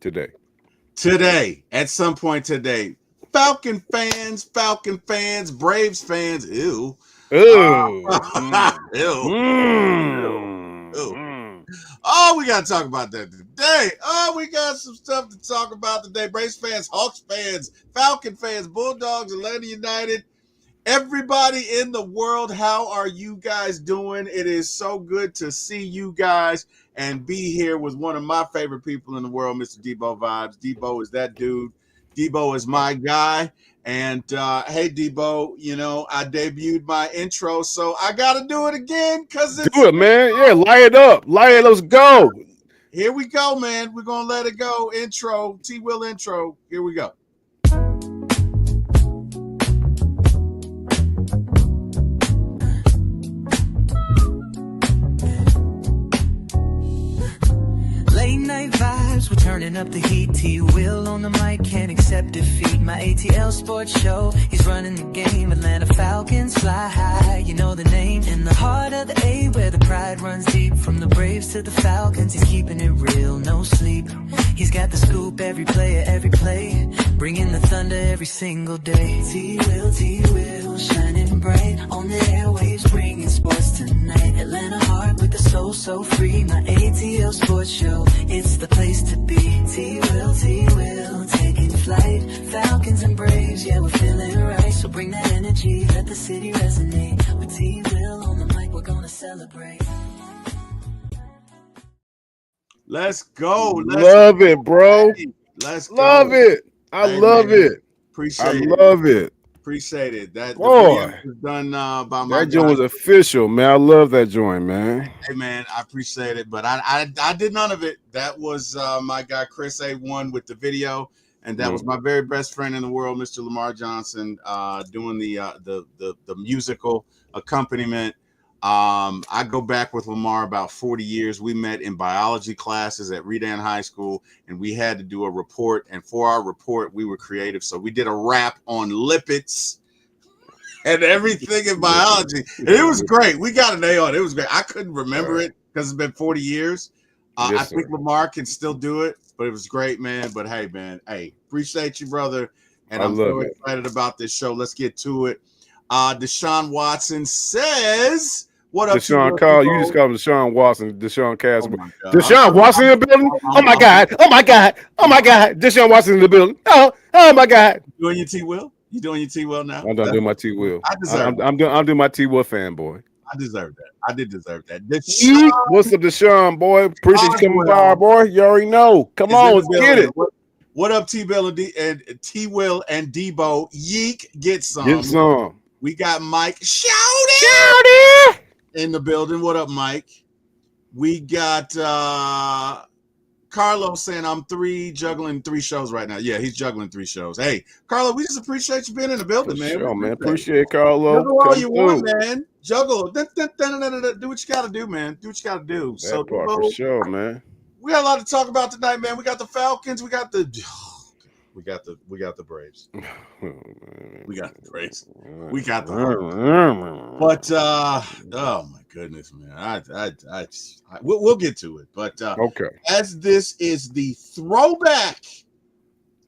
today. Today, at some point today, Falcon fans, Braves fans, ew. Oh, Ew. Ew. Ew. mm. Oh, we got to talk about that today. Oh, we got some stuff to talk about today. Braves fans, Hawks fans, Falcon fans, Bulldogs, Atlanta United. Everybody in the world, how are you guys doing? It is so good to see you guys and be here with one of my favorite people in the world, Mr. Deboe Vibes. Deboe is that dude. Deboe is my guy. And hey, Deboe, you know, I debuted my intro, so I got to do it again because it's. Do it, man. Yeah, light it up. Light it. Let's go. Here we go, man. We're going to let it go. Intro, T-Will intro. Here we go. Late night vibes, we're turning up the heat. T-Will on the mic, can't accept defeat. My ATL sports show, he's running the game. Atlanta Falcons fly high, you know the name. In the heart of the A, where the pride runs deep. From the Braves to the Falcons, he's keeping it real, no sleep. He's got the scoop, every player, every play. Bringing the thunder every single day. T-Will, shining bright on the airwaves, bringing sports tonight. Atlanta heart with the soul so free. My ATL sports show, it's the place to be. T-Will, taking flight. Falcons and Braves, yeah, we're feeling right. So bring that energy, let the city resonate. With T-Will on the mic, we're gonna celebrate. Let's go. Love it, bro. Let's go. Love it. I love it. Appreciate it. love it. Appreciate it. That Boy, was done by my that joint was official, man. I love that joint, man. Hey man, I appreciate it, but I did none of it. That was my guy Chris A1 with the video, and that was my very best friend in the world, Mr. Lamar Johnson, doing the musical accompaniment. I go back with Lamar about 40 years. We met in biology classes at Redan High School, and we had to do a report. And for our report, we were creative. So we did a rap on lipids and everything in biology. And it was great. We got an A on it. It was great. I couldn't remember it because it's been 40 years. I think Lamar can still do it, but it was great, man. But hey, man, appreciate you, brother. And I'm so excited about this show. Let's get to it. Deshaun Watson says, "What up, Deshaun Call? You just called him Deshaun Watson, Deshaun Casper. Oh Deshaun Watson in the building. Oh my God! Oh my God! Oh my God! Deshaun Watson in the building. Oh my God! You doing your T-Will? You doing your T-Will now? I'm done doing my T-Will. I deserve. I'm doing my T-Will fanboy. I deserve that. I did deserve that. What's up, Deshaun, boy? Appreciate you coming by, boy. You already know. Come on, let's get it. What up, T-Will and Deboe? Yeek, get some. Get some. We got Mike Shouty in the building. What up, Mike? We got Carlos saying I'm juggling three shows right now. Yeah, he's juggling 3 shows. Hey, Carlo, we just appreciate you being in the building, man. Sure, man. Appreciate it, Carlo. Juggle all you want, man. Juggle. Do what you got to do, man. Do what you got to do. That part for sure, man. We got a lot to talk about tonight, man. We got the Falcons. We got the Braves. We got the Braves. But oh my goodness, man. We'll get to it. But okay. As this is the Throwback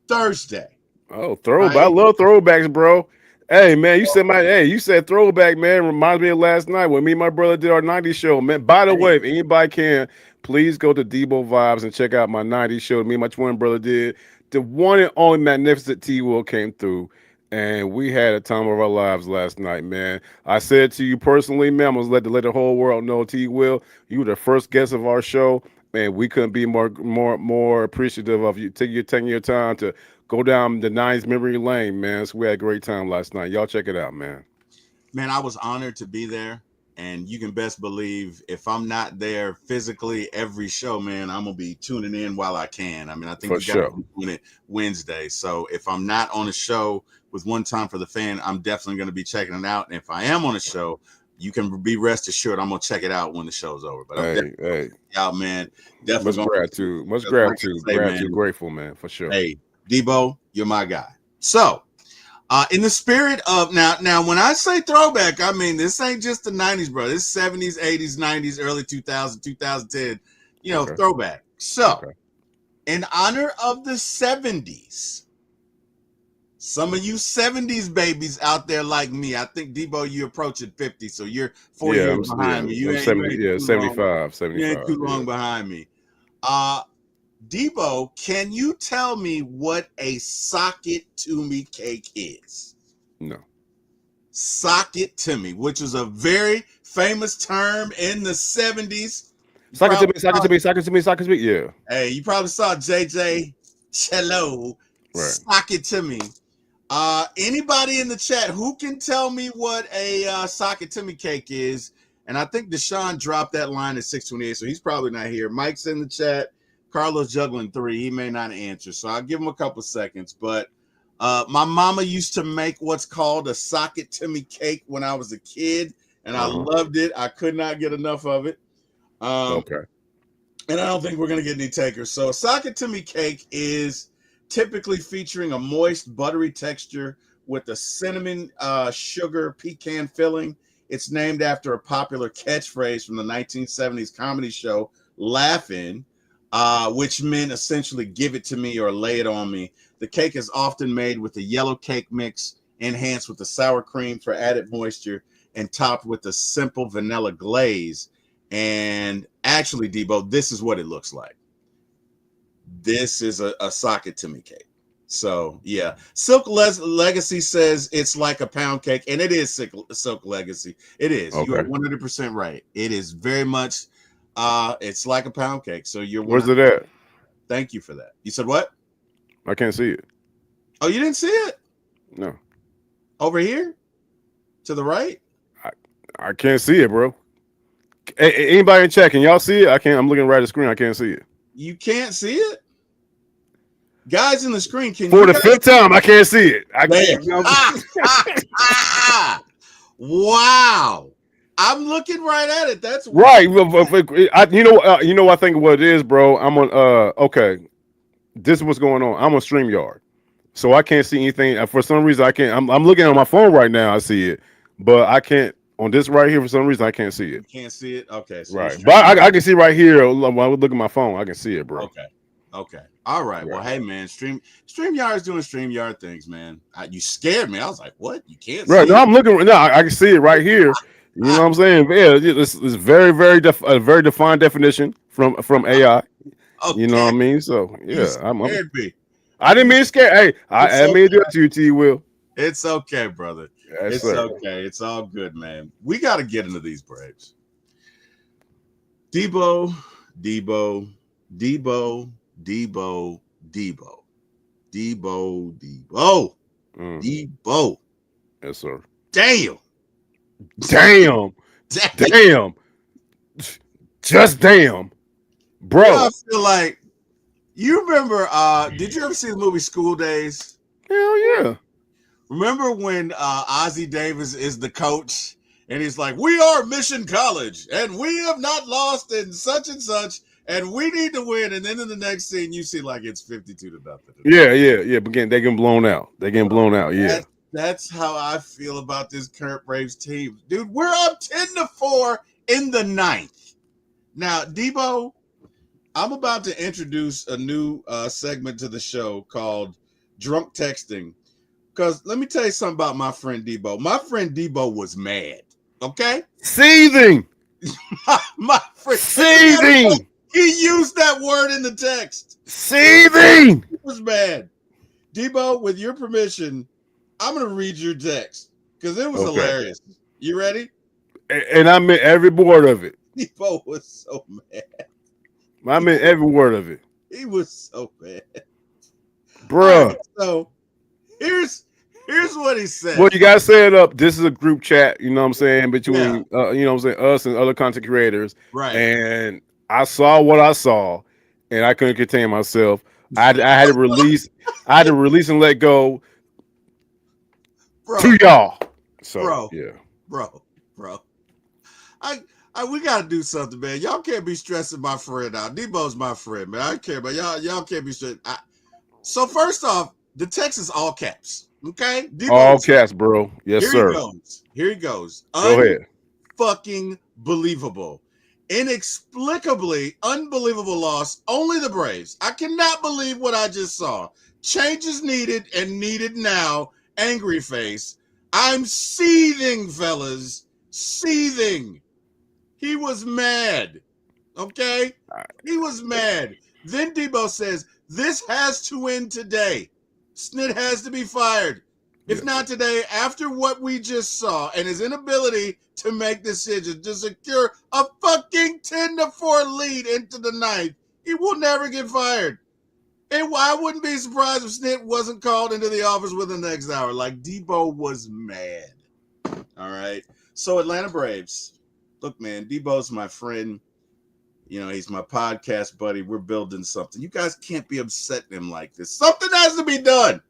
Thursday. Oh, throwback. Right? I love throwbacks, bro. Hey man, you said throwback, man. Reminds me of last night when me and my brother did our 90s show, man. By the way, if anybody can, please go to Deboe Vibes and check out my 90s show. Me and my twin brother did. The one and only magnificent T-Will came through, and we had a time of our lives last night, man. I said to you personally, man, I'm gonna let the whole world know, T-Will, you were the first guest of our show, and we couldn't be more appreciative of you taking your time to go down the 90s memory lane, man. So we had a great time last night. Y'all check it out, man. Man, I was honored to be there. And you can best believe if I'm not there physically every show, man, I'm going to be tuning in while I can. I mean, I think we got to be doing it Wednesday. So if I'm not on a show with One Time for the Fan, I'm definitely going to be checking it out. And if I am on a show, you can be rest assured I'm going to check it out when the show's over. But I'm definitely out, man. Definitely much gratitude. Grateful, man, for sure. Hey, Deboe, you're my guy. So, in the spirit of now, when I say throwback, I mean this ain't just the 90s, bro. This 70s, 80s, 90s, early 2000, 2010, throwback. So, in honor of the 70s. Some of you 70s babies out there like me. I think, Deboe, you're approaching 50, so you're 4 years behind me. You I'm ain't 70, too 75, long. You ain't too long yeah. behind me. Deboe, can you tell me what a socket to me cake is? No. Socket to me, which is a very famous term in the 70s. Socket to me. Yeah. Hey, you probably saw JJ Cello. Right. Socket to me. Anybody in the chat who can tell me what a socket to me cake is? And I think Deshaun dropped that line at 628, so he's probably not here. Mike's in the chat. Carlos juggling 3. He may not answer, so I'll give him a couple seconds. But my mama used to make what's called a socket to me cake when I was a kid, and I loved it. I could not get enough of it. Okay. And I don't think we're going to get any takers. So a socket to me cake is typically featuring a moist, buttery texture with a cinnamon sugar pecan filling. It's named after a popular catchphrase from the 1970s comedy show Laugh-In, which meant essentially give it to me or lay it on me. The cake is often made with a yellow cake mix, enhanced with a sour cream for added moisture, and topped with a simple vanilla glaze. And actually, Deboe, this is what it looks like. This is a socket to me cake. So yeah, Silk Legacy says it's like a pound cake, and it is Silk Legacy. It is. Okay. You are 100% right. It is very much. It's like a pound cake. So you're. Where's it at? Thank you for that. You said what? I can't see it. Oh, you didn't see it? No. Over here, to the right. I can't see it, bro. Hey, anybody in chat? Can y'all see it? I can't. I'm looking right at the screen. I can't see it. You can't see it? Guys in the screen, can for the fifth time, I can't see it. I can't. Wow. I'm looking right at it. That's right. You know, I think what it is, bro. I'm on okay. This is what's going on. I'm on StreamYard. So I can't see anything. For some reason, I can't. I'm looking on my phone right now. I see it. But I can't on this right here, for some reason, I can't see it. You can't see it? Okay. So right. But I can see right here. When I look at my phone, I can see it, bro. Okay. All right. Well, hey, man, StreamYard is doing StreamYard things, man. You scared me. I was like, what? You can't see it? No, I'm looking. No, I can see it right here. You know what I'm saying? Yeah, it's very, very very defined definition from AI. Okay. You know what I mean? So yeah, I didn't mean to scare. Hey, I made it to you, T-Will. It's okay, brother. Yes, it's sir. Okay. It's all good, man. We got to get into these Braves. Deboe. Deboe. Yes, sir. Damn. Just damn. Bro. You know, I feel like you remember did you ever see the movie School Days? Hell yeah. Remember when Ozzie Davis is the coach and he's like, we are Mission College and we have not lost in such and such. And we need to win. And then in the next scene, you see like it's 52-0. Yeah. But again, they getting blown out. Yeah. That's how I feel about this current Braves team. Dude, we're up 10-4 in the 9th. Now, Deboe, I'm about to introduce a new segment to the show called Drunk Texting. Because let me tell you something about my friend Deboe. My friend Deboe was mad. Okay? Seething. my friend. Seething. He used that word in the text. Seething. It was bad. Deboe, with your permission, I'm going to read your text because it was hilarious. You ready? And I meant every word of it. Deboe was so mad. I meant every word of it. He was so mad. Bruh. Right, so here's what he said. Well, you got to set it up. This is a group chat, you know what I'm saying, between, you know what I'm saying, us and other content creators. Right. And I saw what I saw, and I couldn't contain myself. I had to release. I had to release and let go to y'all. So, bro. We gotta do something, man. Y'all can't be stressing my friend out. Deboe's my friend, man. I don't care, but y'all can't be stressing. So first off, the text is all caps. Okay, Deboe, all caps, bro. Yes, sir. Here he goes. Go ahead. Fucking believable. inexplicably unbelievable loss. Only the Braves. I cannot believe what I just saw. Change is needed and needed now. Angry face. I'm seething, fellas. Seething. He was mad. Okay? He was mad. Then Deboe says, this has to end today. Snit has to be fired. If not today, after what we just saw and his inability to make decisions to secure a fucking 10-4 lead into the ninth, he will never get fired. And I wouldn't be surprised if Snit wasn't called into the office within the next hour. Like, Deboe was mad. All right? So, Atlanta Braves. Look, man, Deboe's my friend. You know, he's my podcast buddy. We're building something. You guys can't be upsetting him like this. Something has to be done.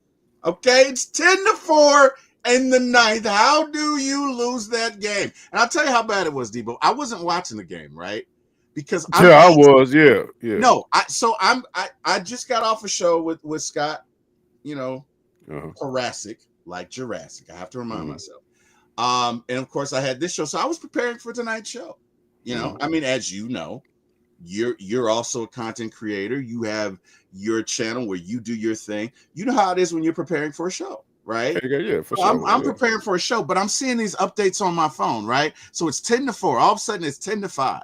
Okay? It's 10-4 in the ninth. How do you lose that game? And I'll tell you how bad it was, Deboe. I wasn't watching the game, right? Because I was. No, I just got off a show with Scott, you know, Jurassic, like Jurassic. I have to remind myself. And of course I had this show. So I was preparing for tonight's show. You know, I mean, as you know, you're also a content creator. You have your channel where you do your thing. You know how it is when you're preparing for a show, right? Yeah, for sure. I'm preparing for a show, but I'm seeing these updates on my phone, right? So it's 10-4. All of a sudden it's 10-5.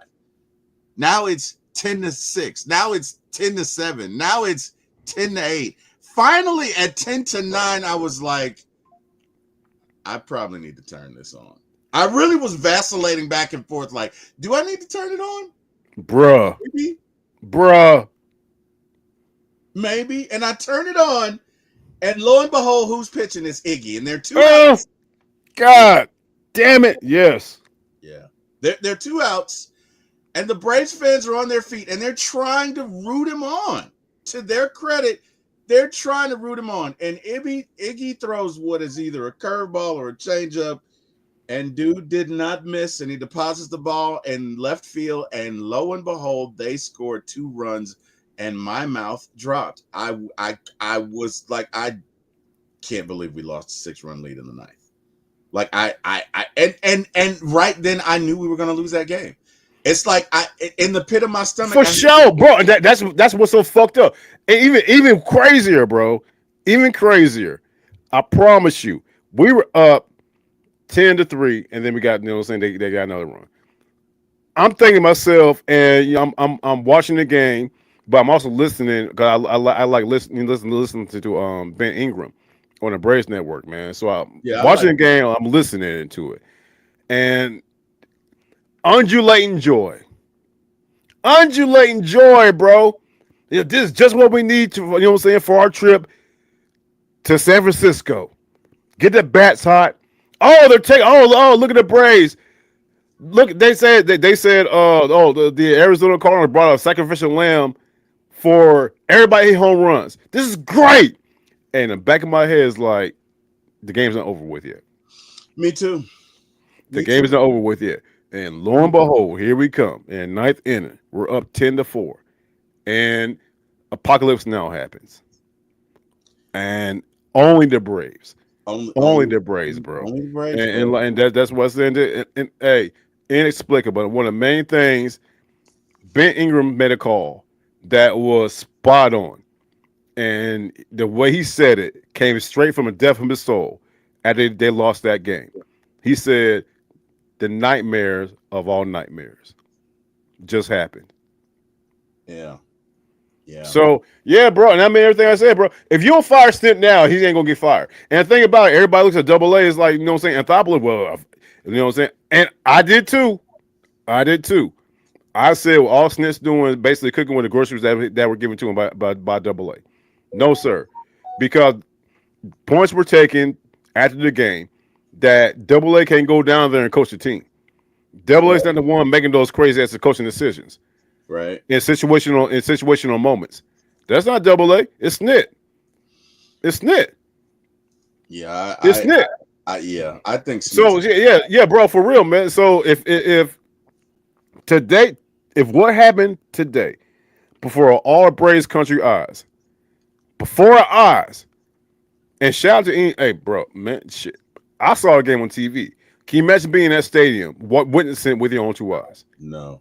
Now it's 10-6. Now it's 10-7. Now it's 10-8. Finally at 10-9, I was like, I probably need to turn this on. I really was vacillating back and forth. Like, do I need to turn it on? Bruh. Maybe. And I turn it on, and lo and behold, who's pitching is Iggy. And they're two outs. God damn it. Yes. Yeah. They're two outs. And the Braves fans are on their feet, and they're trying to root him on. To their credit, they're trying to root him on. And Iggy throws what is either a curveball or a changeup, and dude did not miss, and he deposits the ball in left field, and lo and behold, they scored 2 runs, and my mouth dropped. I was like, I can't believe we lost a 6-run lead in the ninth. Like and right then I knew we were going to lose that game. It's like in the pit of my stomach. For sure, bro. That's what's so fucked up. And even crazier, bro. Even crazier. I promise you, we were up 10-3, and then we got, you know what I'm saying, they got another run. I'm thinking to myself, and you know, I'm watching the game, but I'm also listening because I like listening to Ben Ingram on the Braves Network, man. So I'm watching the game, I'm listening to it, and undulating joy, bro. You know, this is just what we need to, you know what I'm saying, for our trip to San Francisco. Get the bats hot. Oh, they're taking. Oh, look at the Braves. Look, they said the Arizona Cardinals brought a sacrificial lamb for everybody hit home runs. This is great. And the back of my head is like, the game's not over with yet. Me too. The game is not over with yet. And lo and behold, here we come. In ninth inning, we're up 10-4. And apocalypse now happens. And only the Braves. Only the Braves, bro. Only the Braves, and that's what's in it. And hey, inexplicable. But one of the main things, Ben Ingram made a call that was spot on. And the way he said it came straight from the depth of his soul after they lost that game. He said, the nightmares of all nightmares just happened. Yeah. So, yeah, bro. And I mean, everything I said, bro. If you don't fire Snit now, he ain't going to get fired. And the thing about it, everybody looks at Double A is like, you know what I'm saying? Anthopoulos, well, you know what I'm saying? And I did too. I said, well, all Snit's doing is basically cooking with the groceries that were given to him by Double A. No, sir. Because points were taken after the game that Double A can't go down there and coach the team. Double A's not the one making those crazy ass coaching decisions. Right. In situational moments. That's not Double A. It's Snit. Yeah. It's Snit. I think so. Yeah, bro, for real, man. So if today, if what happened today, before all Braves country eyes, and shout out to hey, bro, man, shit. I saw a game on TV. Can you imagine being in that stadium, witnessing with your own 2 eyes? No.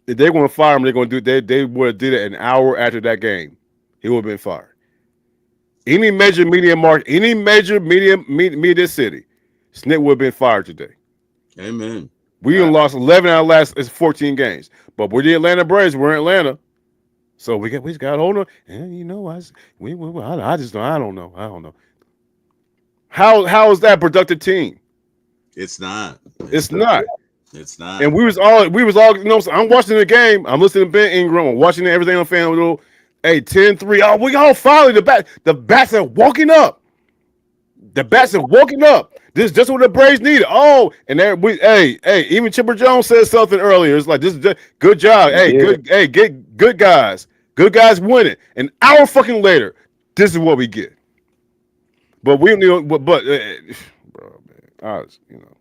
If they're going to fire him, they're going to do. They would have did it an hour after that game. He would have been fired. Any major media media city, Snit would have been fired today. Amen. We lost 11 out of last 14 games, but we're the Atlanta Braves. We're in Atlanta, so we just got to hold on. And you know, I don't know. How is that a productive team? It's not. It's not. It's not. And we was all, you know, I'm watching the game. I'm listening to Ben Ingram. I'm watching everything on FanDuel. Hey, 10-3. Oh, we all finally the bats are walking up. The bats are walking up. This is just what the Braves needed. Oh, and there even Chipper Jones said something earlier. It's like, this is just good job. Good guys. Good guys win it. An hour fucking later, this is what we get. But we don't need, bro, man, you know.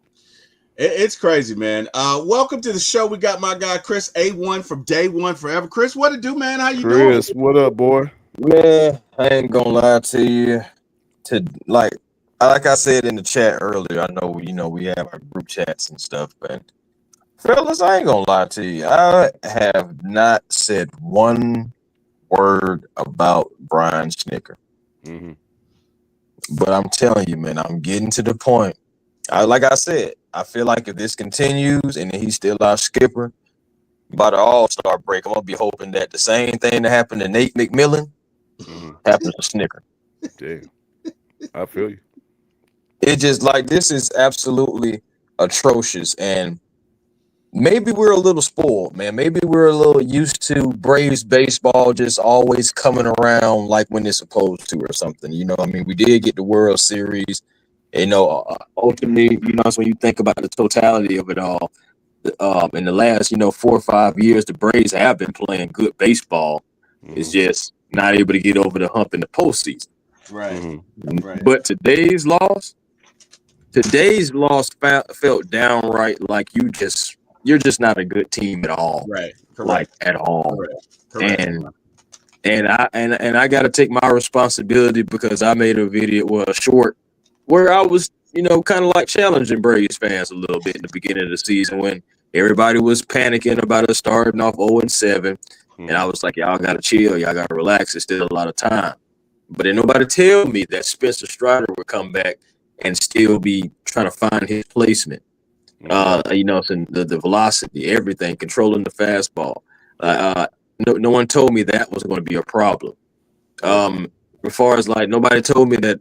It's crazy, man. Welcome to the show. We got my guy Chris A1 from Day One Forever. Chris, what it do, man? How you doing? Chris, what up, boy? Man, I ain't gonna lie to you. Like I said in the chat earlier, I know we have our group chats and stuff, but fellas, I ain't gonna lie to you. I have not said one word about Brian Snicker. Mm-hmm. But I'm telling you, man, I'm getting to the point. Like I said, I feel like if this continues and he's still our skipper by the All-Star break, I'm gonna be hoping that the same thing that happened to Nate McMillan happens to Snicker. Damn, I feel you. It's just like, this is absolutely atrocious, and maybe we're a little spoiled, man. Maybe we're a little used to Braves baseball just always coming around like when it's supposed to or something. You know, I mean, we did get the World Series. You know, ultimately, you know, so when you think about the totality of it all, in the last, 4 or 5 years, the Braves have been playing good baseball. It's just not able to get over the hump in the postseason. Right. Right. But today's loss felt downright like you're just not a good team at all. Right. Correct. Like at all. Correct. And I got to take my responsibility, because I made a short where I was, kind of like challenging Braves fans a little bit in the beginning of the season when everybody was panicking about us starting off 0-7. And I was like, y'all got to chill. Y'all got to relax. It's still a lot of time. But then nobody tell me that Spencer Strider would come back and still be trying to find his placement. The velocity, everything, controlling the fastball. No one told me that was going to be a problem. As far as like, nobody told me that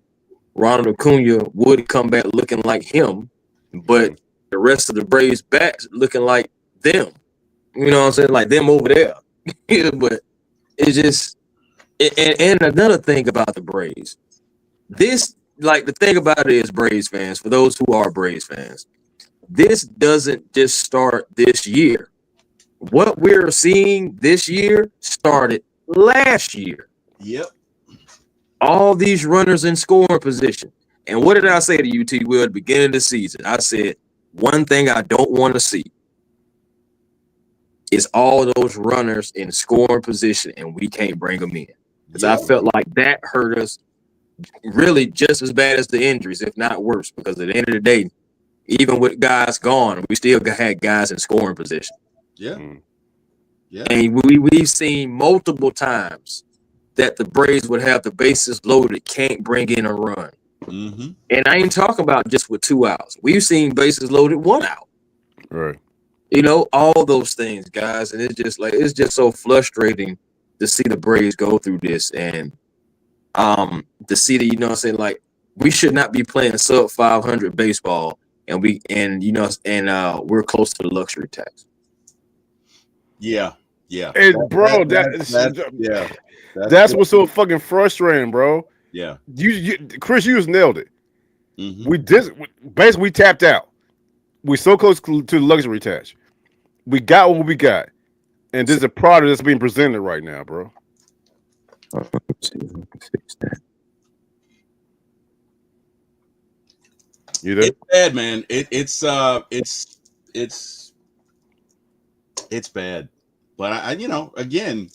Ronald Acuna would come back looking like him, but the rest of the Braves bats looking like them. You know what I'm saying? Like them over there. But it's just, and another thing about the Braves, the thing about it is, Braves fans, for those who are Braves fans, this doesn't just start this year. What we're seeing this year started last year. Yep. All these runners in scoring position. And what did I say to you, T-Will, at the beginning of the season? I said, one thing I don't want to see is all those runners in scoring position, and we can't bring them in. Because I felt like that hurt us really just as bad as the injuries, if not worse. Because at the end of the day, even with guys gone, we still had guys in scoring position. Yeah. Yeah. And we've seen multiple times that the Braves would have the bases loaded, can't bring in a run. Mm-hmm. And I ain't talking about just with 2 outs. We've seen bases loaded 1 out. Right. All those things, guys. And it's just so frustrating to see the Braves go through this, and to see that, like, we should not be playing sub 500 baseball, and we're close to the luxury tax. Yeah. Yeah. And bro, that's what's so fucking frustrating, bro. Yeah. Chris, you just nailed it. Mm-hmm. We tapped out. We're so close to the luxury tax. We got what we got, and there's a product that's being presented right now, bro. You there? It's bad, man. It's bad. But I again,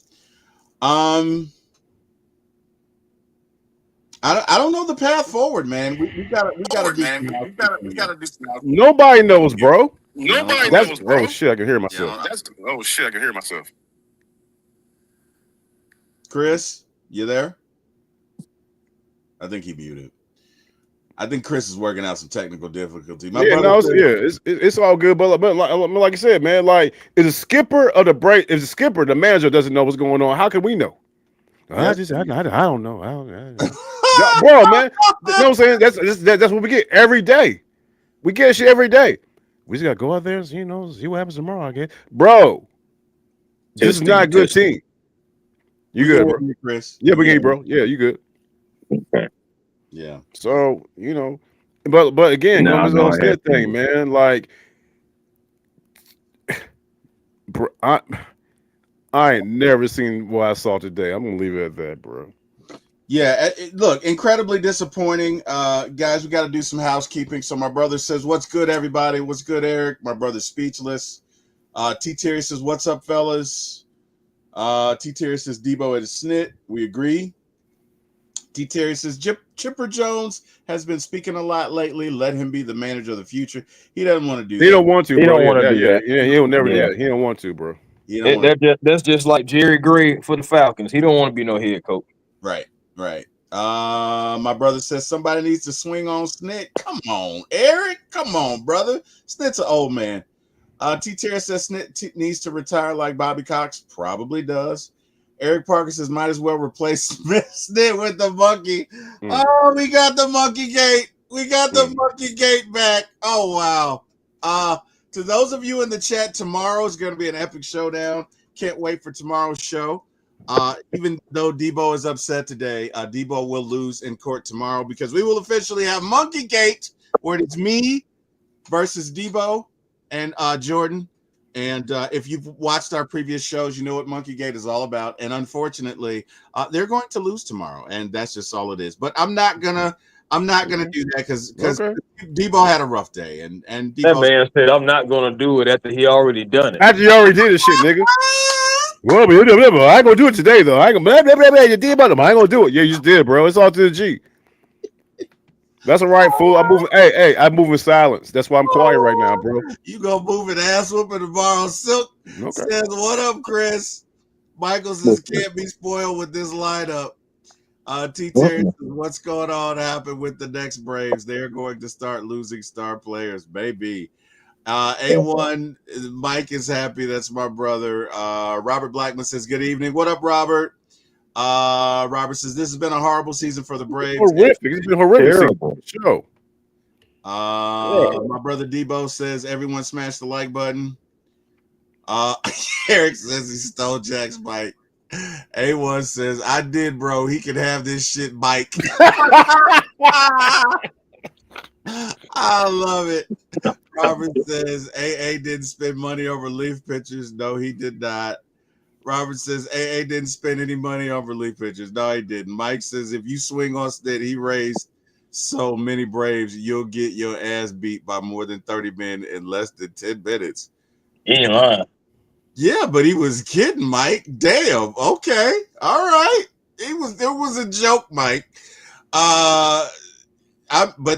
I don't know the path forward, man. We gotta do. Nobody knows, bro. Nobody knows, bro. Oh shit, I can hear myself. Oh shit, I can hear myself. Chris, you there? I think he muted. I think Chris is working out some technical difficulty. It's all good, but like I said, man, like if the skipper of the break, if the skipper, the manager doesn't know what's going on, how can we know? I don't know. Bro, man, you know what I'm saying? That's what we get every day. We get shit every day. We just gotta go out there and see what happens tomorrow. I guess, bro. This is not a good team. You good, bro? Chris? Yeah, we get you, bro. Yeah, you good? Okay. Yeah. So but again, going to this whole thing, man. Like, bro, I ain't never seen what I saw today. I'm gonna leave it at that, bro. Yeah, look, incredibly disappointing. Guys, we got to do some housekeeping. So my brother says, what's good, everybody? What's good, Eric? My brother's speechless. T-Terry says, what's up, fellas? T-Terry says, Deboe at a snit. We agree. T-Terry says, Chipper Jones has been speaking a lot lately. Let him be the manager of the future. He doesn't want to do that. He don't want to, bro. He don't want to do that. Yeah, he'll never do that. He don't want to, bro. That's just like Jerry Gray for the Falcons. He don't want to be no head coach. Right. My brother says somebody needs to swing on Snit. Come on, Eric. Come on, brother. Snit's an old man. T-Terry says Snit needs to retire like Bobby Cox. Probably does. Eric Parker says might as well replace Snit with the monkey. Oh, we got the monkey gate. We got the monkey gate back. Oh, wow. To those of you in the chat, tomorrow is going to be an epic showdown. Can't wait for tomorrow's show. Even though Deboe is upset today, Deboe will lose in court tomorrow because we will officially have Monkey Gate, where it's me versus Deboe and Jordan. And if you've watched our previous shows, you know what Monkey Gate is all about. And unfortunately, they're going to lose tomorrow, and that's just all it is. But I'm not gonna do that because Deboe had a rough day, and that man said I'm not gonna do it after he already done it. After you already did this shit, nigga. Well, I ain't gonna do it today though. I ain't gonna do it. Yeah, you just did, bro. It's all to the G. That's all right, fool. I'm moving. Hey, I'm moving silence. That's why I'm quiet right now, bro. You gonna move an ass whooping tomorrow? Silk says, "What up, Chris?" Michael says, "Can't be spoiled with this lineup." T-Terry says, "What's going on happen with the next Braves? They're going to start losing star players, baby." A1 Mike is happy. That's my brother. Robert Blackman says, "Good evening." What up, Robert? Robert says, "This has been a horrible season for the Braves." Horrific. It's been horrific. Show. My brother Deboe says, "Everyone smash the like button." Eric says he stole Jack's bike. A1 says, "I did, bro. He can have this shit, Mike." I love it. Robert says AA didn't spend money on relief pitchers. No, he did not. Robert says AA didn't spend any money on relief pitchers. No, he didn't. Mike says if you swing on Snit, he raised so many Braves, you'll get your ass beat by more than 30 men in less than 10 minutes. He ain't lying. Yeah, but he was kidding, Mike. Damn. Okay. All right. It was a joke, Mike. But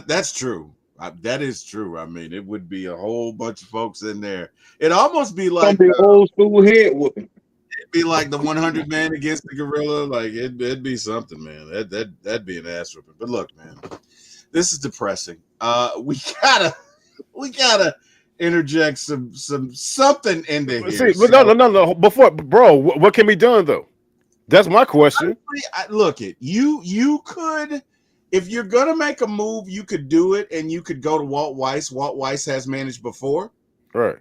that's true. That is true. I mean, it would be a whole bunch of folks in there. It'd almost be like old school head whooping. It'd be like the 100 man against the gorilla. Like it'd be something, man. That'd be an ass whooping. But look, man, this is depressing. We gotta interject something into here. See, no. Before, bro, what can be done though? That's my question. Look, you could. If you're going to make a move, you could do it, and you could go to Walt Weiss. Walt Weiss has managed before. Right.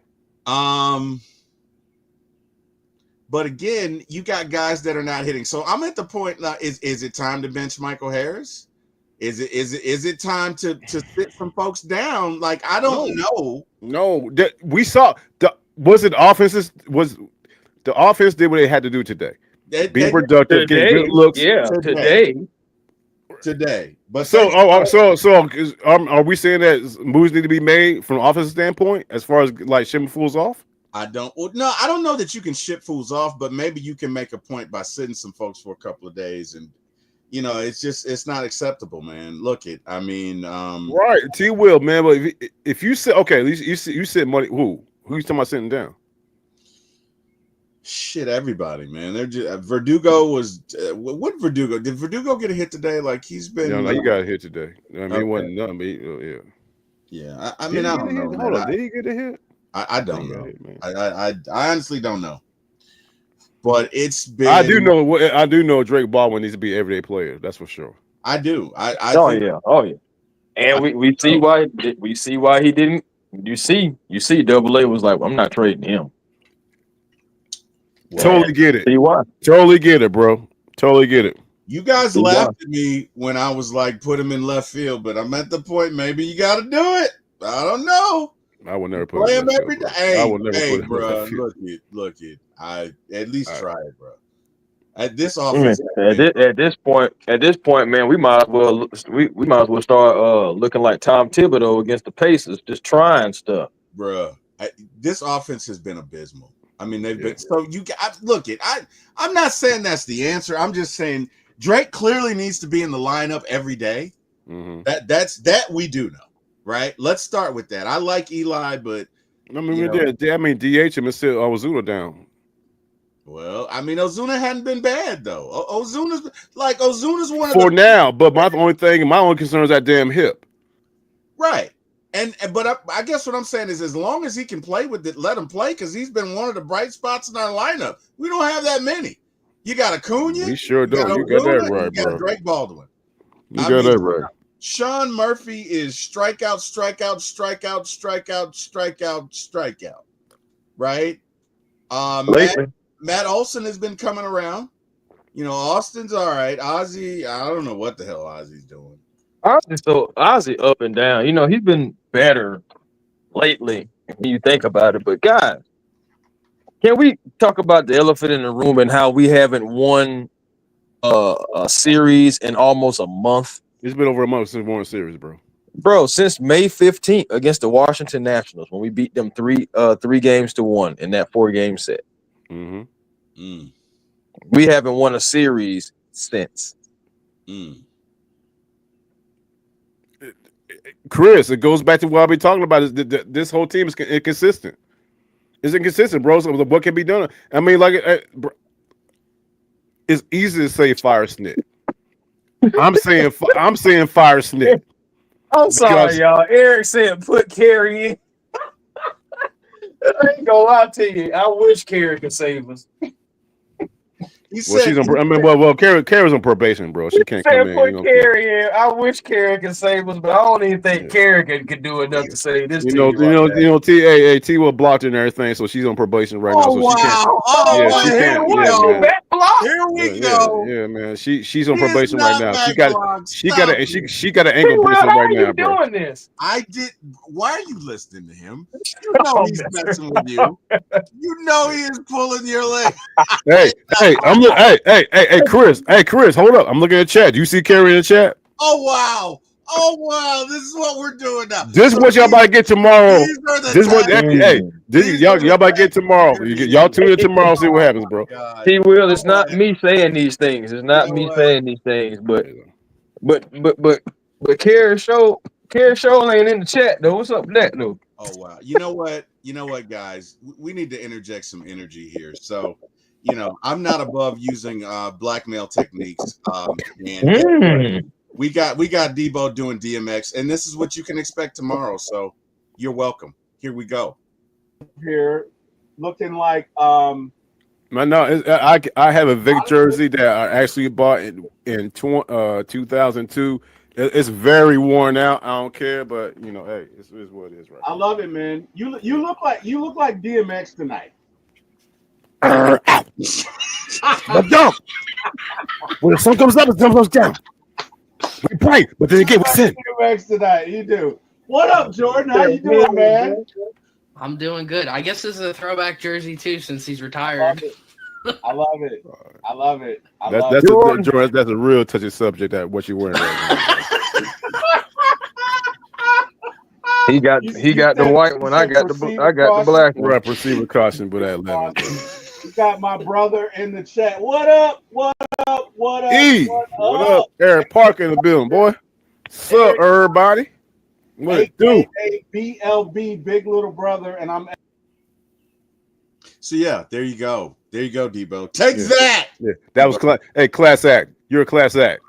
But again, you got guys that are not hitting. So I'm at the point now, is it time to bench Michael Harris? Is it time to sit some folks down? Like, I don't know. No, we saw the offense did what they had to do today. Be productive, get good looks. Yeah, today. But so are we saying that moves need to be made from an offensive standpoint as far as like shipping fools off? I don't know that you can ship fools off, but maybe you can make a point by sitting some folks for a couple of days and you know, it's not acceptable, man. Look it. I mean, right, T-Will, man. But if you said okay, at least you said money. Who you talking about sitting down? shit, everybody, man. They're just Verdugo was what Verdugo did Verdugo get a hit today? Like he's been. No, he got a hit today. I mean, Okay. it wasn't nothing. But yeah. Yeah, I mean, I don't know, man. Hold on, did he get a hit? I don't know. Hit, man. I honestly don't know. But it's been. I do know Drake Baldwin needs to be an everyday player. That's for sure. I do. I think, yeah. Oh yeah. And we see why he didn't. You see, Double A was like, I'm not trading him. Well, totally get it. See why? Totally get it, bro. Totally get it. You guys laughed at me when I was like, put him in left field, but I'm at the point maybe you got to do it. I don't know. I would never put play him every day. Hey, I would never put him bro. in left field. Look it. I at least try it, bro. At this offense, at this point, man, we might as well start looking like Tom Thibodeau against the Pacers, just trying stuff, bro. This offense has been abysmal. I mean, they've been so you look it. I'm not saying that's the answer. I'm just saying Drake clearly needs to be in the lineup every day. Mm-hmm. That we do know, right? Let's start with that. I like Eli, but I mean, DH him and sit Ozuna down. Well, I mean, Ozuna hadn't been bad though. Ozuna's one of for now. But my only concern is that damn hip. Right. But I guess what I'm saying is as long as he can play with it, let him play because he's been one of the bright spots in our lineup. We don't have that many. You got Acuna. We sure don't. You got that right, bro. You got Drake Baldwin. You got that right. Sean Murphy is strikeout. Right? Matt Olson has been coming around. You know, Austin's all right. Ozzy, I don't know what the hell Ozzy's doing. Ozzy up and down. You know, he's been better lately when you think about it. But guys, can we talk about the elephant in the room and how we haven't won a series in almost a month? It's been over a month since we won a series, bro. Bro, since May 15th against the Washington Nationals when we beat them 3-1 in that 4-game set. Mm-hmm. We haven't won a series since. Chris, it goes back to what I've been talking about. Is this whole team is inconsistent. It's inconsistent, bro. So what can be done? I mean, like, it's easy to say fire snit. I'm saying fire snit. I'm sorry, y'all. Eric said put Carey in. I ain't gonna lie to you. I wish Carey could save us. She's on. Carey's on probation, bro. She can't come in. Put Carey in. I wish Carey could save us, but I don't even think Carey could do enough to save this team. T-Will blocked her and everything, so she's on probation right now. So she can't. Here we go. Yeah, man. She's on probation right now. She got an ankle bracelet right now, bro. Doing this? Why are you listening to him? You know he's messing with you. You know he is pulling your leg. Hey, Chris. Hey, Chris, hold up. I'm looking at the chat. Do you see Carey in the chat? Oh wow. This is what we're doing now. This is what y'all about to get tomorrow. Y'all about to get tomorrow. Y'all tune in tomorrow, see what happens, bro. T-Will, it's not me saying these things. It's not me saying these things, but Carey Show ain't in the chat though. What's up with that though? Oh wow. You know what, guys? We need to interject some energy here. So, you know, I'm not above using blackmail techniques. We got Deboe doing DMX, and this is what you can expect tomorrow. So you're welcome. Here we go. Here, looking like I have a Vic jersey that I actually bought in 2002. It's very worn out. I don't care, but you know, hey, it's what it is, right? I love it, man. You look like DMX tonight. But jump. When the sun comes up, the sun goes down. We pray, but then again, we sin. DMX tonight, you do. What up, Jordan? How you doing, man? I'm doing good. I guess this is a throwback jersey too, since he's retired. I love it. Jordan, that's a real touchy subject. That what you're wearing right now. He got the white one. I got the black one. Right, proceed with caution, but at 11. You got my brother in the chat. What up? What up? What up? E, what up? Eric Parker in the building, boy. What's up, everybody? What it do? AKA BLB, Big Little Brother, and I'm. So yeah, there you go. There you go, Deboe. Take that. Yeah, that was class. Hey, class act. You're a class act.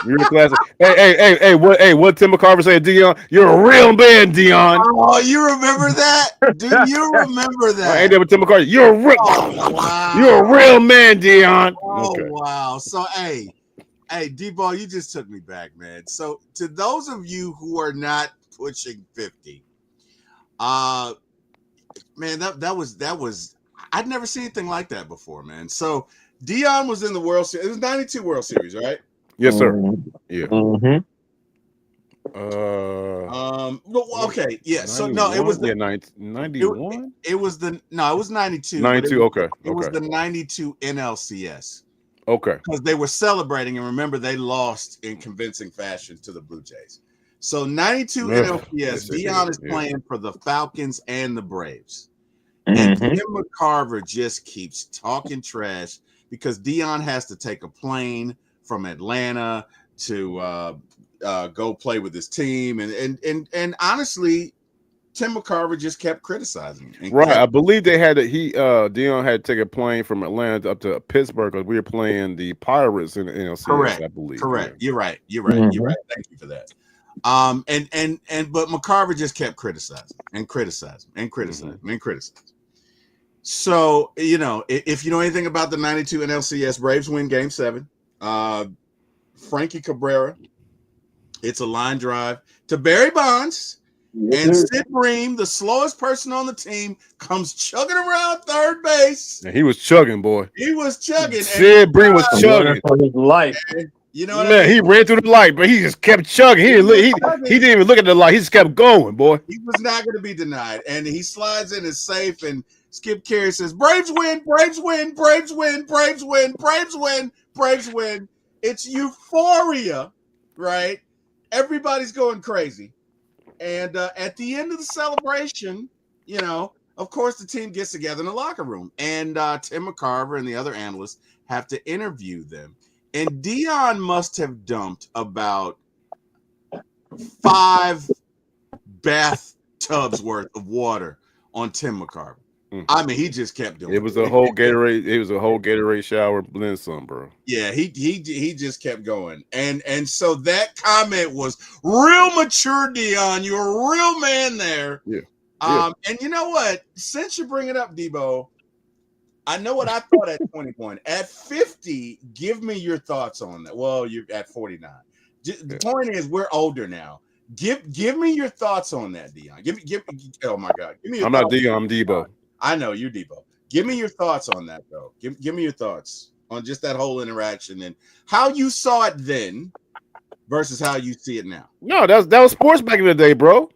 You're a class act. Hey, what Tim McCarver said, Dion? You're a real man, Dion. Oh, you remember that? Do you remember that? Ain't that what Tim McCarver? You're a real man, Dion. Oh, Okay. wow. So hey, Deboe, you just took me back, man. So to those of you who are not pushing 50, man, that was I'd never seen anything like that before, man. So Dion was in the World Series. It was 92 World Series, right? Yes, sir. Yeah. Mm-hmm. Okay, yeah. So no, it was 91. It was 92. 92. Okay. It was the 92 NLCS. Okay. Because they were celebrating, and remember, they lost in convincing fashion to the Blue Jays. So 92 NLCS, Dion is playing for the Falcons and the Braves. And Tim McCarver just keeps talking trash because Dion has to take a plane from Atlanta to go play with his team. And honestly, Tim McCarver just kept criticizing. I believe they had Dion had to take a plane from Atlanta up to Pittsburgh because we were playing the Pirates in the NLCS. Correct. I believe. Correct. Yeah. You're right. Thank you for that. But McCarver just kept criticizing. So, you know, if you know anything about the 92 NLCS, Braves win Game 7. Frankie Cabrera, it's a line drive to Barry Bonds. And Sid Bream, the slowest person on the team, comes chugging around third base. And he was chugging, boy. He was chugging. Sid Bream was chugging for his life. You know what man, I mean? he ran through the light, but he just kept chugging. He didn't even look at the light. He just kept going, boy. He was not going to be denied. And he slides in, is safe, and Skip Carey says, Braves win, Braves win, Braves win, Braves win, Braves win, Braves win. It's euphoria, right? Everybody's going crazy. And at the end of the celebration, you know, of course, the team gets together in the locker room. And Tim McCarver and the other analysts have to interview them. And Dion must have dumped about 5 bathtubs worth of water on Tim McCarver. I mean, he just kept doing it. It was a whole Gatorade. It was a whole Gatorade shower, blend some, bro. Yeah, he just kept going, and so that comment was real mature, Dion. You're a real man there. Yeah. And you know what? Since you bring it up, Deboe, I know what I thought at 21. At 50, give me your thoughts on that. Well, you're at 49. The point is, we're older now. Give me your thoughts on that, Dion. Give me. Oh my God, give me. I'm not Dion. I'm Deboe. I know you're Deboe. Give me your thoughts on that, though. Give me your thoughts on just that whole interaction and how you saw it then versus how you see it now. No, that was sports back in the day, bro.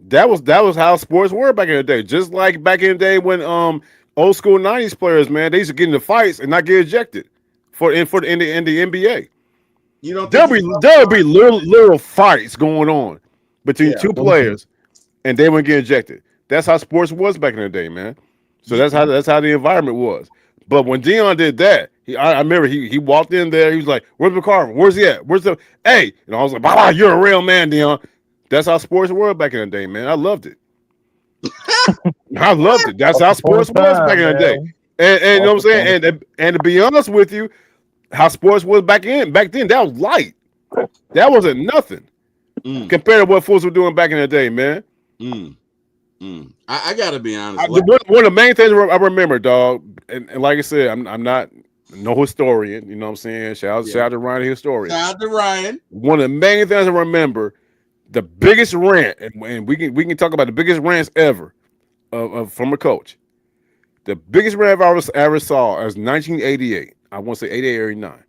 That was how sports were back in the day. Just like back in the day when old school 90s players, man, they used to get into fights and not get ejected in the NBA. You don't there'll be little fights going on between two players and they wouldn't get ejected. That's how sports was back in the day, man. So that's how the environment was. But when Dion did that, I remember he walked in there. He was like, "Where's McCarver? Where's he at? Where's the hey?" And I was like, "Bah, you're a real man, Dion." That's how sports were back in the day, man. I loved it. I loved it. That's how sports was back in the day. And you know what I'm saying? And to be honest with you, how sports was back then, that was light. That wasn't nothing compared to what fools were doing back in the day, man. I gotta be honest. One of the main things I remember, dog, and like I said, I'm not no historian. You know what I'm saying? Shout out to Ryan, the historian. Shout out to Ryan. One of the main things I remember, the biggest rant, and we can talk about the biggest rants ever from a coach. The biggest rant I ever saw was 1988. I want to say 88 or 89.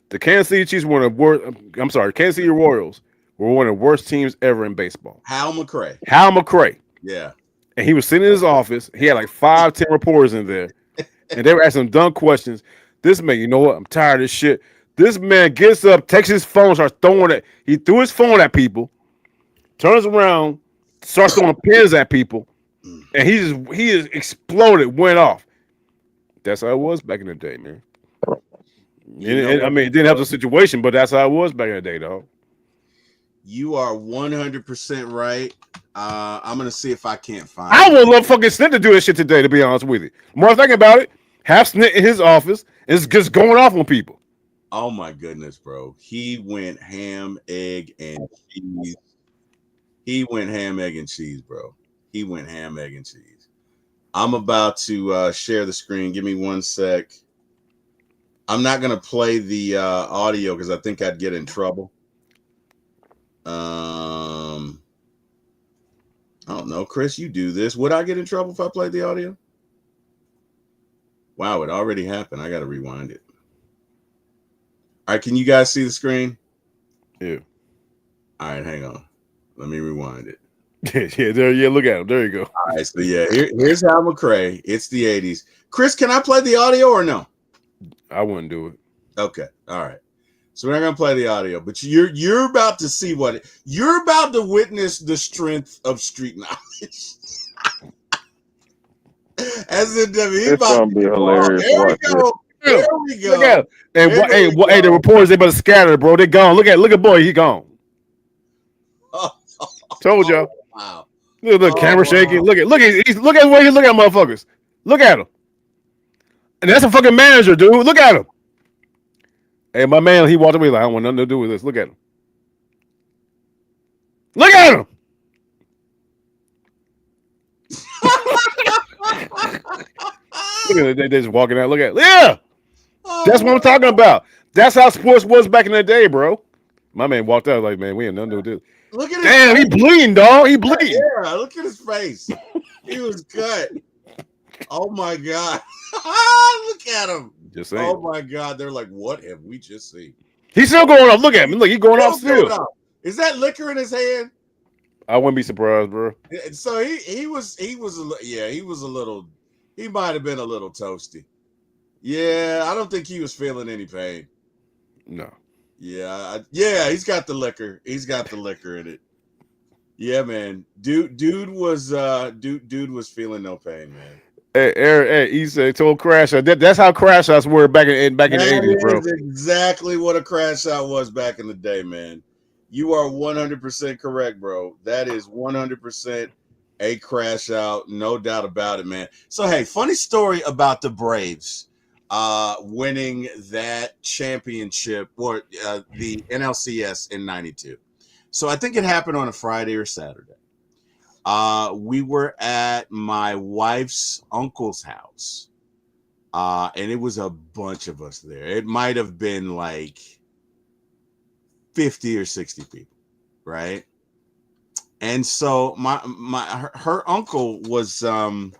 The Kansas City Chiefs were one of the worst. I'm sorry, Kansas City Royals were one of the worst teams ever in baseball. Hal McRae. Yeah. And he was sitting in his office. He had like 5-10 reporters in there. And they were asking him dumb questions. This man, you know what? I'm tired of this shit. This man gets up, takes his phone, starts throwing it. He threw his phone at people, turns around, starts throwing pins at people, and he just exploded, went off. That's how it was back in the day, man. I mean, it didn't help the situation, but that's how it was back in the day, dog. You are 100% right. I'm gonna see if I can't find. I would love fucking Snit to do this shit today. To be honest with you, the more I think about it, have Snit in his office is just going off on people. Oh my goodness, bro! He went ham, egg, and cheese. He went ham, egg, and cheese, bro. He went ham, egg, and cheese. I'm about to share the screen. Give me 1 sec. I'm not gonna play the audio because I think I'd get in trouble. I don't know, Chris. You do this. Would I get in trouble if I played the audio? Wow, it already happened. I got to rewind it. All right, can you guys see the screen? Yeah. All right, hang on. Let me rewind it. Yeah, look at him. There you go. All right, so yeah, here's Hal McRae. It's the 80s. Chris, can I play the audio or no? I wouldn't do it. Okay, all right. So we're not gonna play the audio, but you're about to see you're about to witness the strength of street knowledge. As in, It's gonna be hilarious. There we go. There we go. Look at him. And hey, the reporters they better scatter, bro. They gone. Look at boy, he gone. Told y'all. Wow. Look at the camera shaking. Look at the way he look at motherfuckers. Look at him. And that's a fucking manager, dude. Look at him. Hey, my man, he walked away like, I don't want nothing to do with this. Look at him. Look at him. Look at it. They just walking out. Look at it. Yeah. That's what I'm talking about. That's how sports was back in the day, bro. My man walked out like, man, we ain't nothing to do with this. Look at Damn, he bleeding, dog. He bleeding. Yeah, look at his face. He was cut. Oh my God. Look at him. Just saying. Oh my God. They're like, what have we just seen? He's still going off. Look at him. Look, he's going off still. Is that liquor in his hand? I wouldn't be surprised, bro. So he might have been a little toasty. Yeah, I don't think he was feeling any pain. No. Yeah, he's got the liquor. He's got the liquor in it. Yeah, man. Dude was feeling no pain, man. Hey, he said told Crash Out. That's how Crash Outs were back in the 80s, bro. That's exactly what a crash out was back in the day, man. You are 100% correct, bro. That is 100% a crash out, no doubt about it, man. So hey, funny story about the Braves winning that championship or the NLCS in '92. So I think it happened on a Friday or Saturday. We were at my wife's uncle's house, and it was a bunch of us there. It might have been like 50 or 60 people, right? And so her uncle was a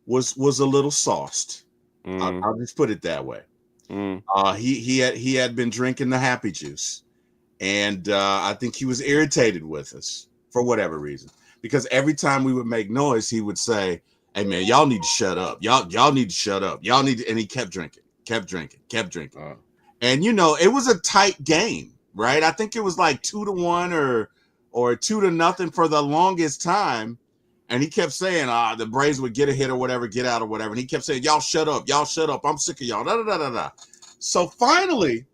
little sauced. I'll just put it that way. He had been drinking the happy juice, and I think he was irritated with us for whatever reason. Because every time we would make noise, he would say, "Hey man, y'all need to shut up. Y'all need to shut up. Y'all need to," and he kept drinking. And you know, it was a tight game, right? I think it was like 2-1 or 2-0 for the longest time. And he kept saying, the Braves would get a hit or whatever, get out or whatever. And he kept saying, y'all shut up. I'm sick of y'all. Da, da, da, da, da. So finally,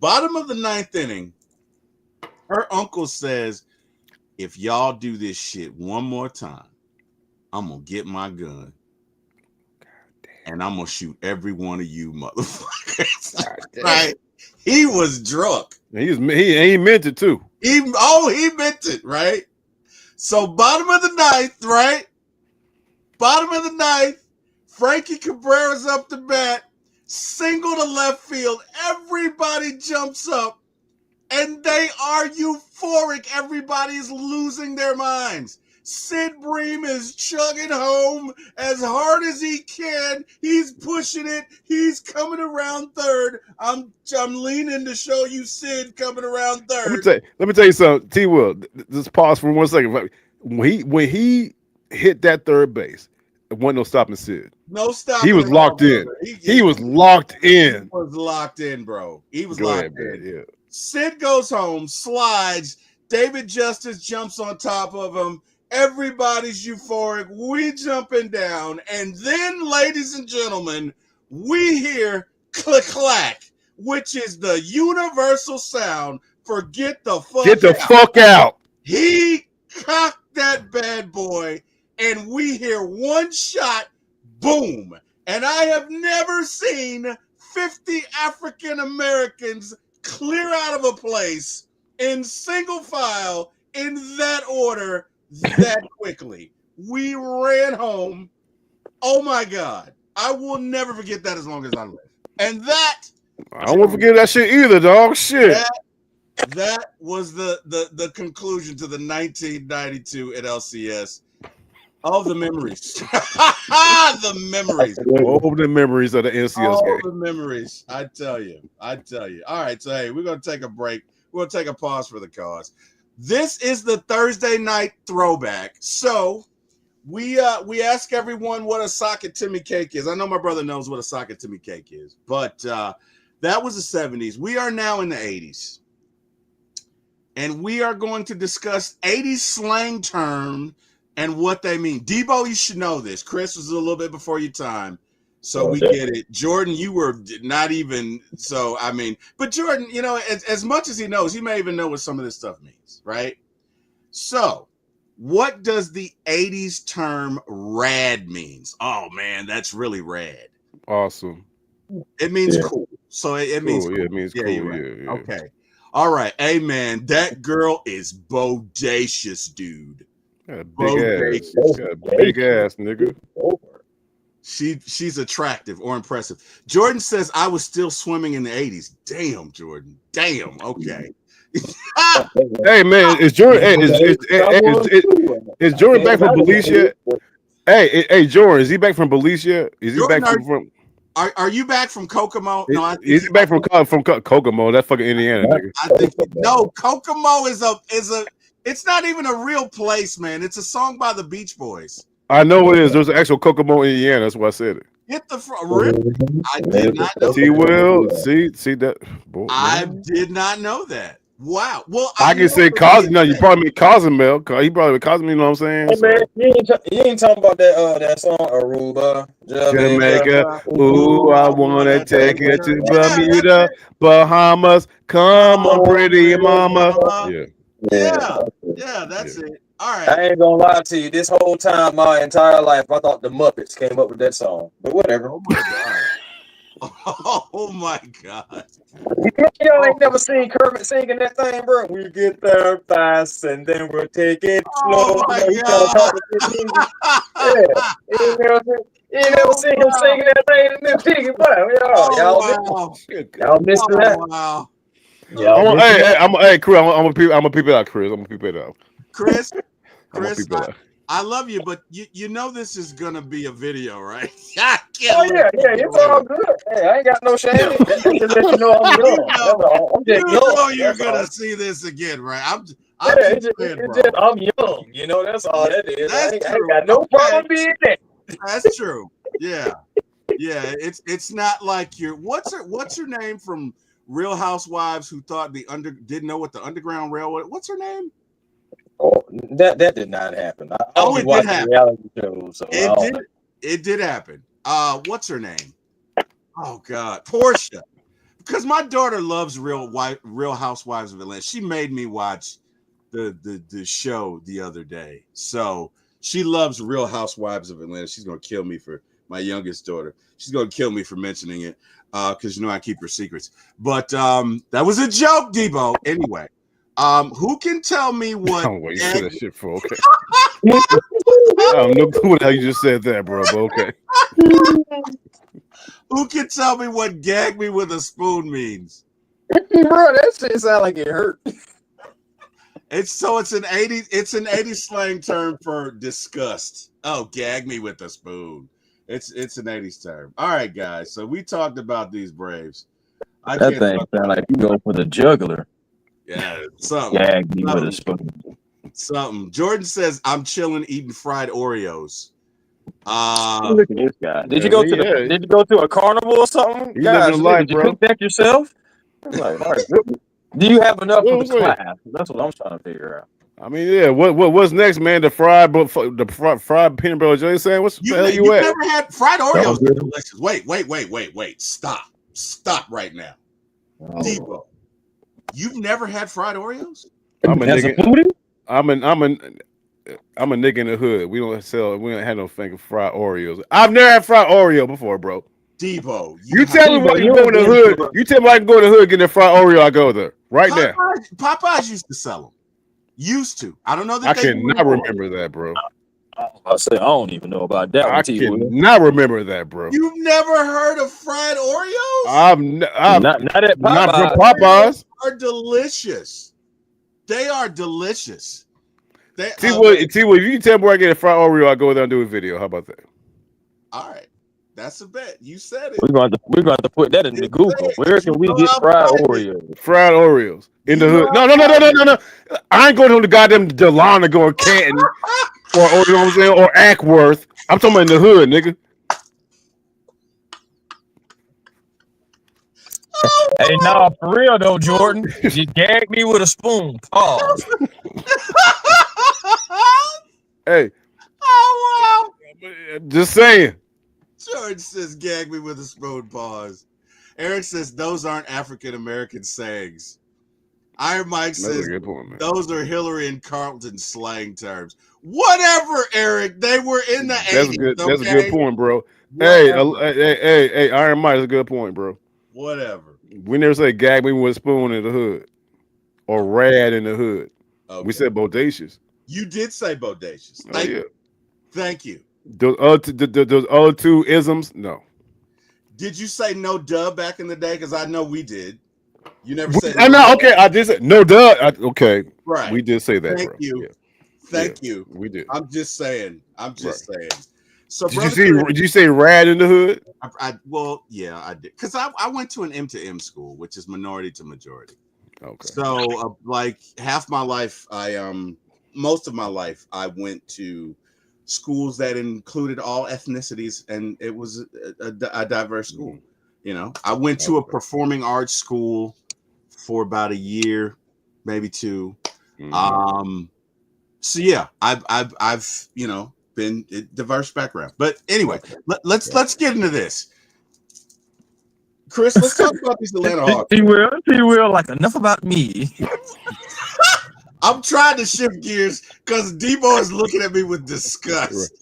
bottom of the 9th inning, her uncle says, if y'all do this shit one more time, I'm going to get my gun. And I'm going to shoot every one of you motherfuckers. Right? He was drunk. He meant it too. He meant it, right? So bottom of the 9th, right? Bottom of the 9th, Frankie Cabrera's up to bat, single to left field. Everybody jumps up, and they are euphoric. Everybody is losing their minds. Sid Bream is chugging home as hard as he can. He's pushing it. He's coming around third. I'm leaning to show you Sid coming around third. Let me tell you something. T-Will, just pause for 1 second. When he hit that third base, there wasn't no stopping Sid. No stopping. He was locked in. He was locked in. He was locked in, bro. He was locked in. Yeah. Sid goes home, slides. David Justice jumps on top of him. Everybody's euphoric. We jumping down. And then, ladies and gentlemen, we hear click clack, which is the universal sound for get the fuck Get the out. fuck out. He cocked that bad boy, and we hear one shot, boom. And I have never seen 50 African Americans clear out of a place in single file in that order that quickly. We ran home. Oh my God. I will never forget that as long as I live. And that I won't forget that shit either, dog. Shit. That was the conclusion to the 1992 at LCS. All the memories. The memories. All the memories of the NCS All game. the memories. I tell you. All right, so hey, we're gonna take a break. We're gonna take a pause for the cause. This is the Thursday night throwback. So we ask everyone what a socket Timmy cake is. I know my brother knows what a socket Timmy cake is, but that was the 70s. We are now in the 80s. And we are going to discuss 80s slang terms and what they mean. Deboe, you should know this. Chris was a little bit before your time, so we get it. Jordan, you were not even, so, I mean, but Jordan, you know, as much as he knows, he may even know what some of this stuff means, right? So, what does the 80s term rad means? Oh, man, that's really rad. Awesome. It means cool. So, it means cool. Yeah, it means cool. Yeah. Okay. All right. Hey, man, that girl is bodacious, dude. Got a big ass. Got a big ass, nigga. She's attractive or impressive. Jordan says I was still swimming in the 80s. Damn, Jordan. Damn. Okay. Hey, man, is Jordan? Is Jordan back from Belize yet? Hey, Jordan, is he back from Belize yet? Is he Jordan, back from? Are you back from Kokomo? No, I think he's back from Kokomo. That fucking Indiana, nigga. I think no. Kokomo is a. It's not even a real place, man. It's a song by the Beach Boys. I know it is. There's an actual Kokomo, Indiana. That's why I said it. Get the really? I did not know. T-Wil, see that. Boy, I did not know that. Wow. Well, I can say Cosmo. No, you probably mean Cozumel. He probably Cosmo. You know what I'm saying? Hey, man, you ain't talking about that song Aruba, Jamaica. Ooh, I wanna take it to Bermuda, Bahamas. Come on, pretty mama. Yeah, that's it. All right. I ain't gonna lie to you. This whole time, my entire life, I thought the Muppets came up with that song. But whatever. Oh my god. Oh my god. Y'all ain't never seen Kermit singing that thing, bro. We get there fast and then we'll take it slow. Oh my god. You never seen him singing that thing in the piggy y'all missed that. Wow. Hey, Chris, I'm gonna peep it out, Chris. I'm gonna peep it out. Chris, I love you, but you know this is gonna be a video, right? Yeah, it's all good. Hey, I ain't got no shame. Just let you know I'm young. You know you're gonna see this again, right? I'm young. You know, that's all that is. I ain't got no problem being there. That's true. Yeah. It's not like you're. What's her name from Real Housewives who thought didn't know what the Underground Railway? What's her name? Oh, that did not happen. It did happen. Reality shows, so it did happen. What's her name? Oh God, Portia. Because my daughter loves Real Housewives of Atlanta. She made me watch the show the other day. So she loves Real Housewives of Atlanta. She's gonna kill me for my youngest daughter. She's gonna kill me for mentioning it. Because I keep her secrets. But that was a joke, Deboe. Anyway. Who can tell me what? I'm waiting for that shit for okay. I don't know what the hell you just said that, bro. But okay. Who can tell me what "gag me with a spoon" means? Bro, that shit sound like it hurt. It's an 80s slang term for disgust. Oh, gag me with a spoon. It's an 80s term. All right, guys. So we talked about these Braves. That thing sound like you go for the juggler. Yeah, something. Gag me with a spoon. Something. Jordan says I'm chilling eating fried Oreos. Look at this guy. Did you go to a carnival or something? Guys, did you cook that yourself? Like, all right, do you have enough for the class? That's what I'm trying to figure out. I mean, yeah. What's next, man? The fried peanut butter jelly sandwich. What the hell you at? Never had fried Oreos? Delicious. Wait. Stop. Stop right now. Oh. Deboe, you've never had fried Oreos? I'm a As a nigga. foodie? I'm a nigga in the hood. We don't have no fucking fried Oreos. I've never had fried Oreo before, bro. Deboe, You tell me where I can go in the hood. You tell me I can go in the hood get a fried Oreo. I go there right now. Popeyes used to sell them. Used to. I don't know that I they do cannot anymore. remember that, bro. I say I don't even know about that I one, T-Will. cannot remember that, bro. You've never heard of fried Oreos? I've Not at not Popeyes. Popeyes. Are delicious. They are delicious. T-Will, if you can tell me where I get a fried Oreo, I'll go there and do a video. How about that? All right. That's a bet. You said it. We're going to put that in the Google. Where can we get fried Oreos? Fried Oreos in the hood. No. I ain't going to the goddamn Delana going Canton or you know what I'm saying, or Ackworth. I'm talking about in the hood, nigga. Hey, nah, for real though, Jordan. You gagged me with a spoon. Pause. Hey. Oh wow. Just saying. George says gag me with a spoon. Pause. Eric says those aren't African American sayings. Iron Mike says good point, man. those are Hillary and Carlton slang terms. Whatever, Eric. They were in the 80s. That's a okay? good point, bro. Whatever. Hey, Iron Mike is a good point, bro. Whatever. We never say gag me with a spoon in the hood or rad in the hood. Okay. We said bodacious. You did say bodacious. Thank you. Thank you. Those other two isms, no. Did you say no duh back in the day? Because I know we did. You never said okay. I did say no duh. Okay. Right. We did say that, Thank bro. you. Yeah. Thank you. We did. I'm just saying. Saying. So did you say rad in the hood? Well, yeah, I did. Because I went to an M to M school, which is minority to majority. Okay. So like half my life, most of my life, I went to schools that included all ethnicities, and it was a diverse school. You know, I went to a performing arts school for about a year, maybe two. So yeah, I've been diverse background. But anyway, let's get into this. Chris, let's talk about these Atlanta Hawks. T-Will, like enough about me. I'm trying to shift gears because Deboe is looking at me with disgust.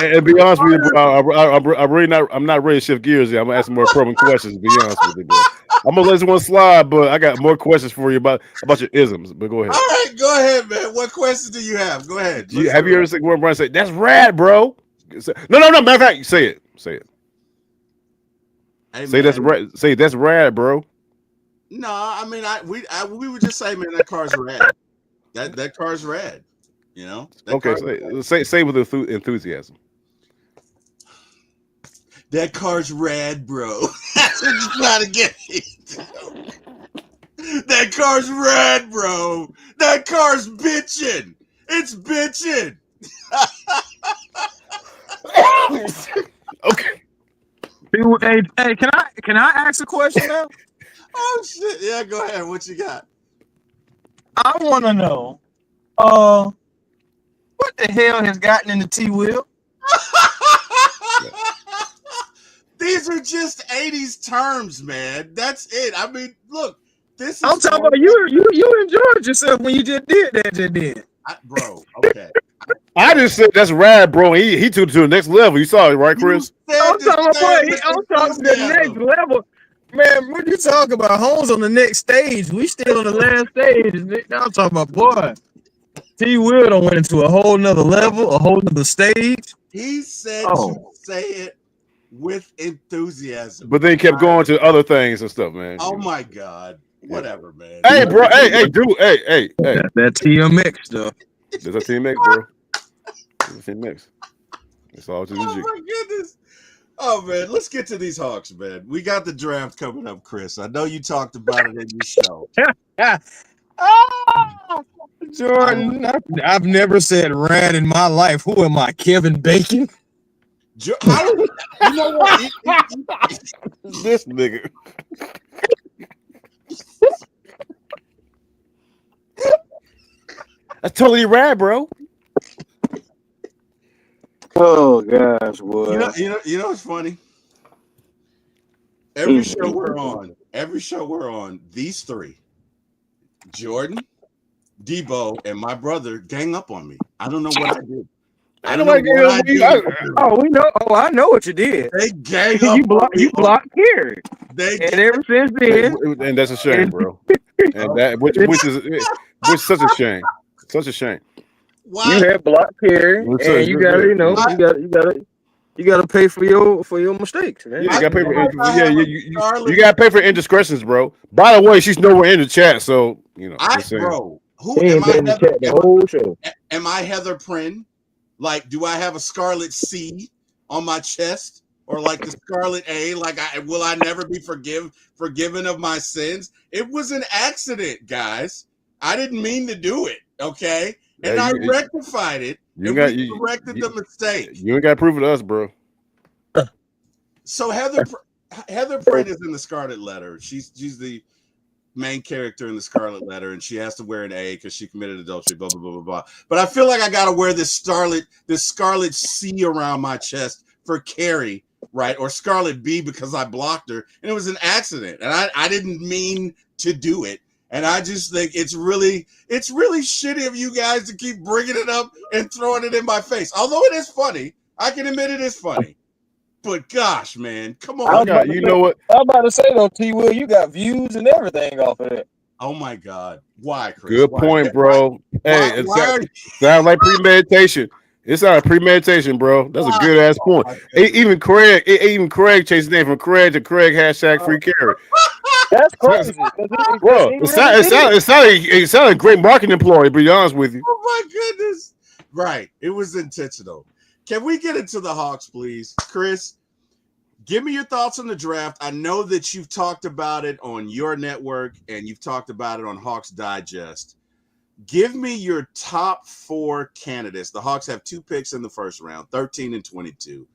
And be honest with you, bro, I'm not ready to shift gears yet. I'm gonna ask more probing questions. To be honest with you, bro. I'm gonna let this one slide, but I got more questions for you about your isms. But go ahead. All right, go ahead, man. What questions do you have? Go ahead. Have you ever seen one brother say that's rad, bro? No. Matter of fact, say it. Hey, say that's rad. Say that's rad, bro. No, I mean, we would just say, man, that car's rad. That car's rad. You know. Okay, say with enthusiasm. That car's rad, bro. That's what you're trying to get me. That car's rad, bro. That car's bitching. It's bitching. Okay. Hey, can I ask a question now? Oh shit! Yeah, go ahead. What you got? I want to know, what the hell has gotten into T-Will? These are just 80s terms, man. That's it. I mean, look, this is. I'm talking about you enjoyed yourself when you just did that, just then. Bro, okay. I just said that's rad, bro. He took it to the next level. You saw it, right, Chris? I'm talking about the next level. Man, what you talking about? Home's on the next stage. We still on the last stage. Now I'm talking about, boy, T-Will done went into a whole nother level, a whole nother stage. He said to say it with enthusiasm. But then kept going to other things and stuff, man. Oh my God. Whatever, man. Hey, bro. Hey, dude. Hey. That TMX stuff. There's a TMX, bro. There's a TMX. It's all to the G. Oh my goodness. Oh man, let's get to these Hawks, man. We got the draft coming up, Chris. I know you talked about it in your show. Jordan, I've never said rad in my life. Who am I, Kevin Bacon? You know what? This nigga. That's totally rad, bro. Oh gosh, boy. You know what's funny? every show we're on, these three, Jordan, Deboe, and my brother, gang up on me. I don't know what I did. I don't know what I did. Oh, we know. Oh, I know what you did. They gang up. You blocked Kerry. And ever since then, and that's a shame, bro. And that which is such a shame. Such a shame. Why? You have blocked Kerry, and you gotta pay for your mistakes, man. Yeah, you gotta pay for you gotta pay for indiscretions, bro. By the way, she's nowhere in the chat, so you know. Bro, who am I? The whole show. Am I Heather Prin? Like, do I have a scarlet C on my chest, or like the scarlet A? Like, will I never be forgiven of my sins? It was an accident, guys. I didn't mean to do it. Okay, and I rectified it. We corrected the mistake. You ain't got to prove it to us, bro. So Heather Prin is in the Scarlet Letter. She's the main character in the Scarlet Letter, and she has to wear an A because she committed adultery. Blah blah blah blah blah. But I feel like I got to wear this scarlet C around my chest for Carrie, right? Or scarlet B because I blocked her, and it was an accident, and I didn't mean to do it. And I just think it's really shitty of you guys to keep bringing it up and throwing it in my face. Although it is funny, I can admit it is funny. But gosh, man, come on! Know what? I'm about to say though, T-Will, you got views and everything off of it. Oh my God, why, Chris? Good point, bro. It sounds like premeditation. It sounds like premeditation, bro. That's a good ass point. Even Craig changed his name from Craig to Craig #free Carrie. That's crazy. Bro, it sounded a great marketing employee, to be honest with you. Oh my goodness. Right. It was intentional. Can we get into the Hawks, please? Chris, give me your thoughts on the draft. I know that you've talked about it on your network and you've talked about it on Hawks Digest. Give me your top 4 candidates. The Hawks have 2 picks in the first round, 13 and 22.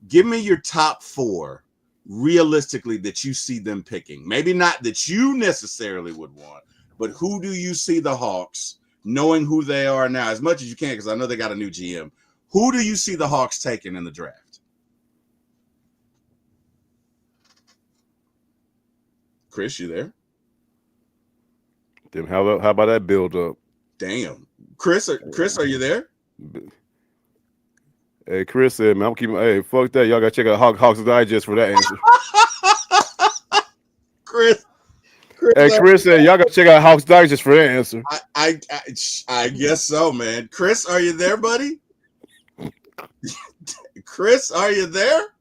Give me your top 4 realistically that you see them picking. Maybe not that you necessarily would want, but who do you see the Hawks, knowing who they are now, as much as you can, because I know they got a new GM. Who do you see the Hawks taking in the draft? Chris, you there? Then how about that build up? Damn. Chris, are you there? Hey, Chris said, man, I'm keeping. Hey, fuck that. Y'all gotta check out Hawks Digest for that answer. Chris. Hey, Chris said, y'all gotta check out Hawks Digest for that answer. I guess so, man. Chris, are you there, buddy? Chris, are you there?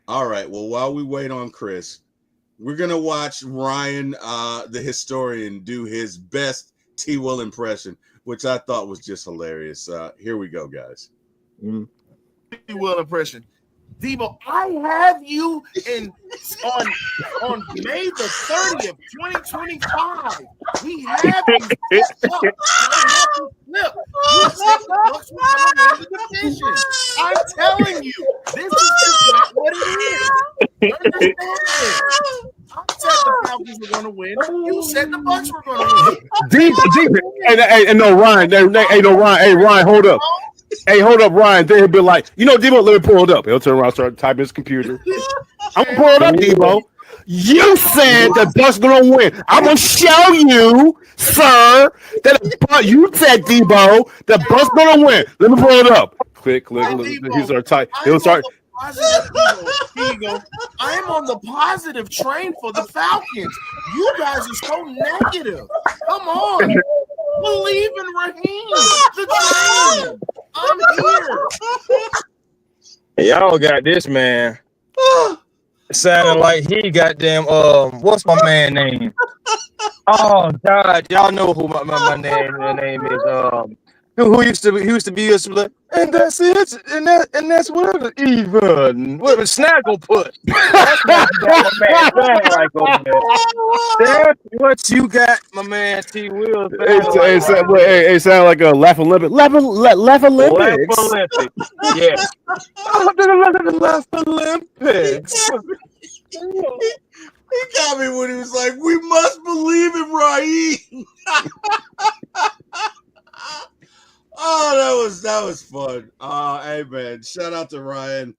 All right. Well, while we wait on Chris, we're gonna watch Ryan, the historian, do his best T-Will impression, which I thought was just hilarious. Here we go, guys. T-Will impression. Deboe, I have you on May the 30th, 2025. We have you set up. You said the Bucks were going to win the division. I'm telling you, this is just not what it is. Understand this. I said the Falcons were going to win. You said the Bucks were going to win. Deep. Hey, no, Ryan. Hey, Ryan, hold up. Hey, hold up, Ryan. They'll be like, Deboe, let me pull it up. He'll turn around, start typing his computer. I'm gonna pull it up, Deboe. You said the Bucks gonna win. I'm gonna show you, sir, that you said, Deboe, the Bucks gonna win. Let me pull it up. Click. He'll start type. He'll start. Here you go. I'm on the positive train for the Falcons. You guys are so negative. Come on. Believe in Raheem. The train. I'm here. Y'all got this, man. It sounded like he goddamn what's my man name? Oh God, y'all know who my name is. Who used to be like, and that's it, and that's whatever. Even what Snagglepuss. That's what my man sound like over there. That's what you got, my man T-Will. It sound like a Laugh Olympics. Laugh Olympics. Yeah. Laugh Olympics. He got me when he was like, "We must believe in Raheem." Oh, that was fun. Hey man, shout out to Ryan.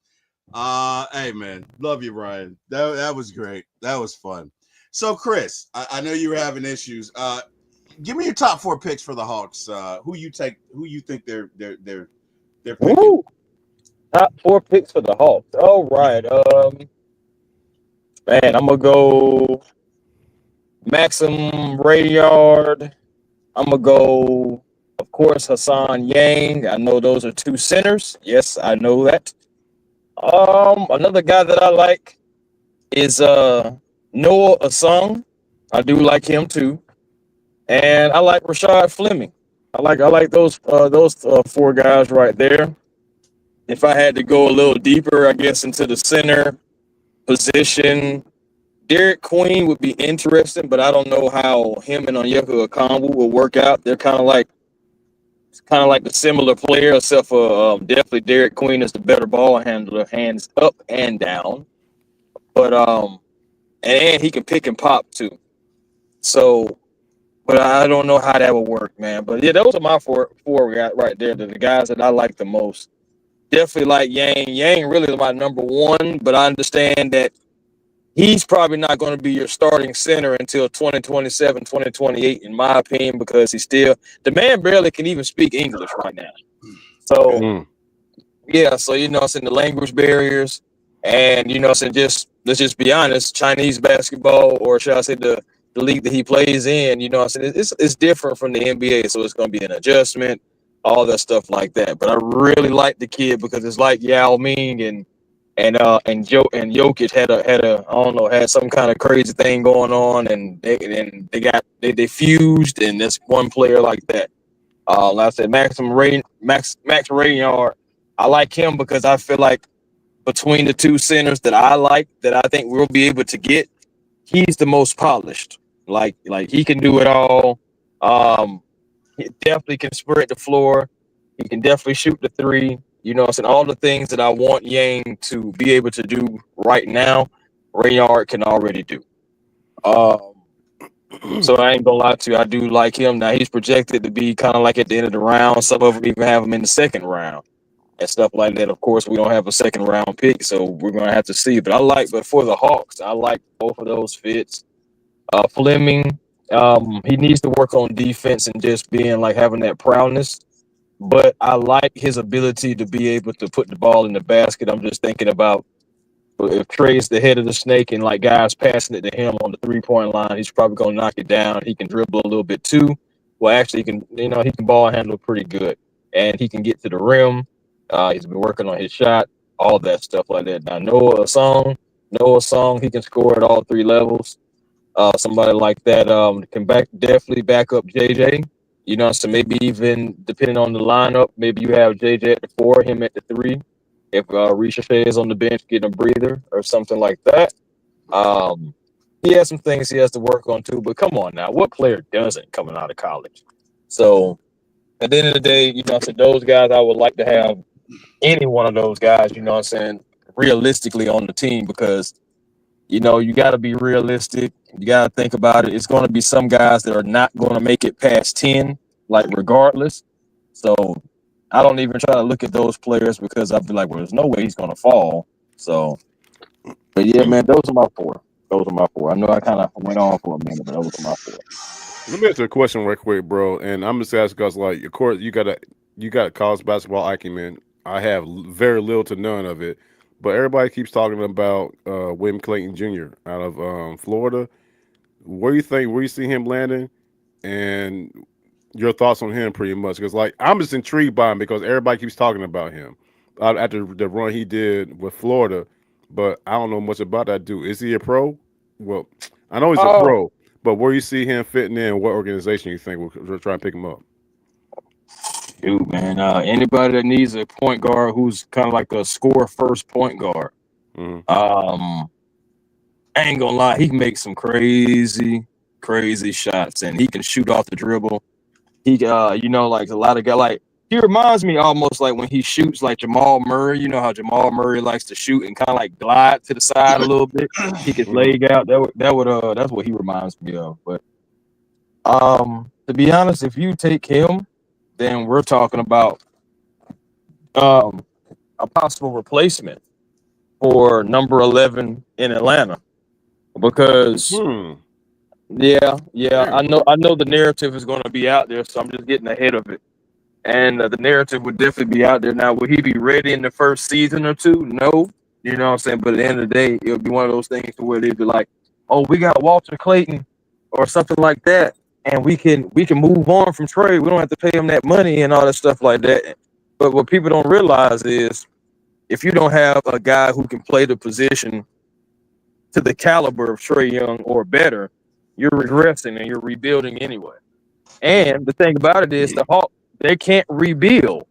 Hey man, love you, Ryan. That was great. That was fun. So, Chris, I know you were having issues. Give me your top 4 picks for the Hawks. Who you think they're picking? Woo! Top 4 picks for the Hawks. All right. Man, I'm gonna go Maxim Radiard. I'm gonna go, of course, Hassan Yang. I know those are 2 centers. Yes, I know that. Another guy that I like is Noah Asung. I do like him too, and I like Rashad Fleming. I like those 4 guys right there. If I had to go a little deeper, I guess into the center position, Derek Queen would be interesting, but I don't know how him and Onyeka Okongwu will work out. They're kind of like the similar player, except for definitely Derek Queen is the better ball handler, hands up and down. But and he can pick and pop too. So, but I don't know how that would work, man. But yeah, those are my four guys right there. They're the guys that I like the most. Definitely like Yang. Yang really is my number one, but I understand that he's probably not going to be your starting center until 2027, 2028, in my opinion, because the man barely can even speak English right now. So, yeah, so, it's in the language barriers and, it's in let's just be honest, Chinese basketball, or should I say the league that he plays in, it's different from the NBA. So it's going to be an adjustment, all that stuff like that. But I really like the kid because it's like Yao Ming and Jokic had some kind of crazy thing going on, and they fused, and this one player like that. Like I said, Max Radiard, I like him because I feel like between the 2 centers that I think we'll be able to get, he's the most polished. Like he can do it all. He definitely can spread the floor. He can definitely shoot the 3. All the things that I want Yang to be able to do right now, Rayard can already do. So I ain't gonna lie to you, I do like him. Now he's projected to be kind of like at the end of the round. Some of them even have him in the 2nd round and stuff like that. Of course, we don't have a 2nd round pick, so we're gonna have to see. But for the Hawks, I like both of those fits. Fleming, he needs to work on defense and just being like having that proudness. But I like his ability to be able to put the ball in the basket. I'm just thinking about if Trey's the head of the snake and like guys passing it to him on the 3-point line, he's probably gonna knock it down. He can dribble a little bit too. Well, actually, he can ball handle pretty good, and he can get to the rim. He's been working on his shot, all that stuff like that. Now Noah Song, he can score at all 3 levels. Somebody like that can definitely back up JJ. So maybe even depending on the lineup, maybe you have JJ at the 4, him at the 3. If Ricochet is on the bench getting a breather or something like that. He has some things he has to work on too, but come on now, what player doesn't coming out of college? So at the end of the day, those guys, I would like to have any one of those guys, realistically on the team, because you got to be realistic. You got to think about it. It's going to be some guys that are not going to make it past 10, like regardless. So I don't even try to look at those players because I'd be like, well, there's no way he's going to fall. So, but yeah, man, those are my 4. I know I kind of went on for a minute, but those are my 4. Let me ask you a question right quick, bro. And I'm just asking because, like, of course, you got college basketball acumen. I have very little to none of it, but everybody keeps talking about William Clayton Jr. out of Florida. Where you see him landing, and your thoughts on him, pretty much? Because, like, I'm just intrigued by him because everybody keeps talking about him after the run he did with Florida, but I don't know much about that dude. Is he a pro? Well, I know he's a pro. But where you see him fitting in, what organization you think will try and pick him up? Dude, man, anybody that needs a point guard who's kind of like a score first point guard. Mm-hmm. I ain't gonna lie, he can make some crazy shots, and he can shoot off the dribble. He, like a lot of guys, like he reminds me almost like when he shoots like Jamal Murray. You know how Jamal Murray likes to shoot and kind of like glide to the side a little bit. He can leg out. That's what he reminds me of. But to be honest, if you take him, then we're talking about a possible replacement for number 11 in Atlanta because yeah, I know the narrative is going to be out there, so I'm just getting ahead of it. And the narrative would definitely be out there. Now, will he be ready in the first season or two? No, you know what I'm saying. But at the end of the day, it'll be one of those things to where they'd be like, "Oh, we got Walter Clayton or something like that, and we can move on from Trey. We don't have to pay him that money and all that stuff like that." But what people don't realize is, if you don't have a guy who can play the position to the caliber of Trey Young or better, you're regressing and you're rebuilding anyway. And the thing about it is, the Hawks, they can't rebuild.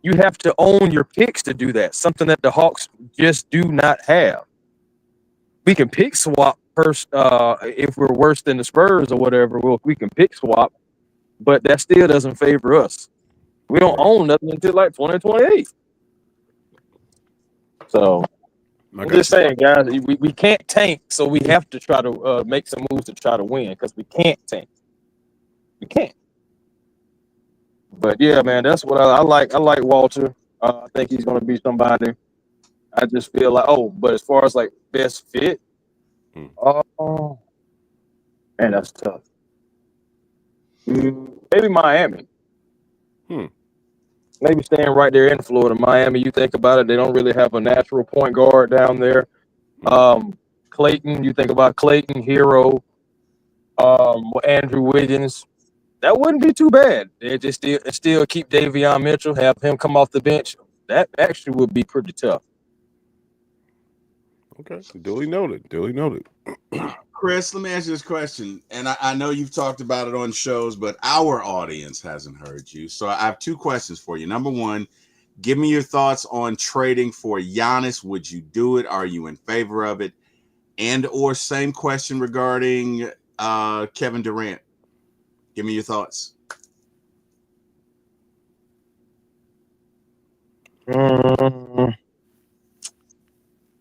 You have to own your picks to do that, something that the Hawks just do not have. We can pick swap first if we're worse than the Spurs or whatever. Well, we can pick swap, but that still doesn't favor us. We don't own nothing until like 2028. So I'm just saying, guys, we can't tank, so we have to try to make some moves to try to win because we can't tank. We can't. But yeah, man, that's what I like. I like Walter. I think he's going to be somebody. I just feel like, but as far as like best fit, man, that's tough. Maybe Miami. Maybe staying right there in Florida. Miami, you think about it, they don't really have a natural point guard down there. Clayton, you think about Clayton, Hero, Andrew Wiggins. That wouldn't be too bad. They just still keep Davion Mitchell, have him come off the bench. That actually would be pretty tough. Okay, duly noted. Duly noted. Chris, let me ask you this question, and I know you've talked about it on shows, but our audience hasn't heard you. So I have two questions for you. Number one, give me your thoughts on trading for Giannis. Would you do it? Are you in favor of it? And or same question regarding Kevin Durant. Give me your thoughts. Man,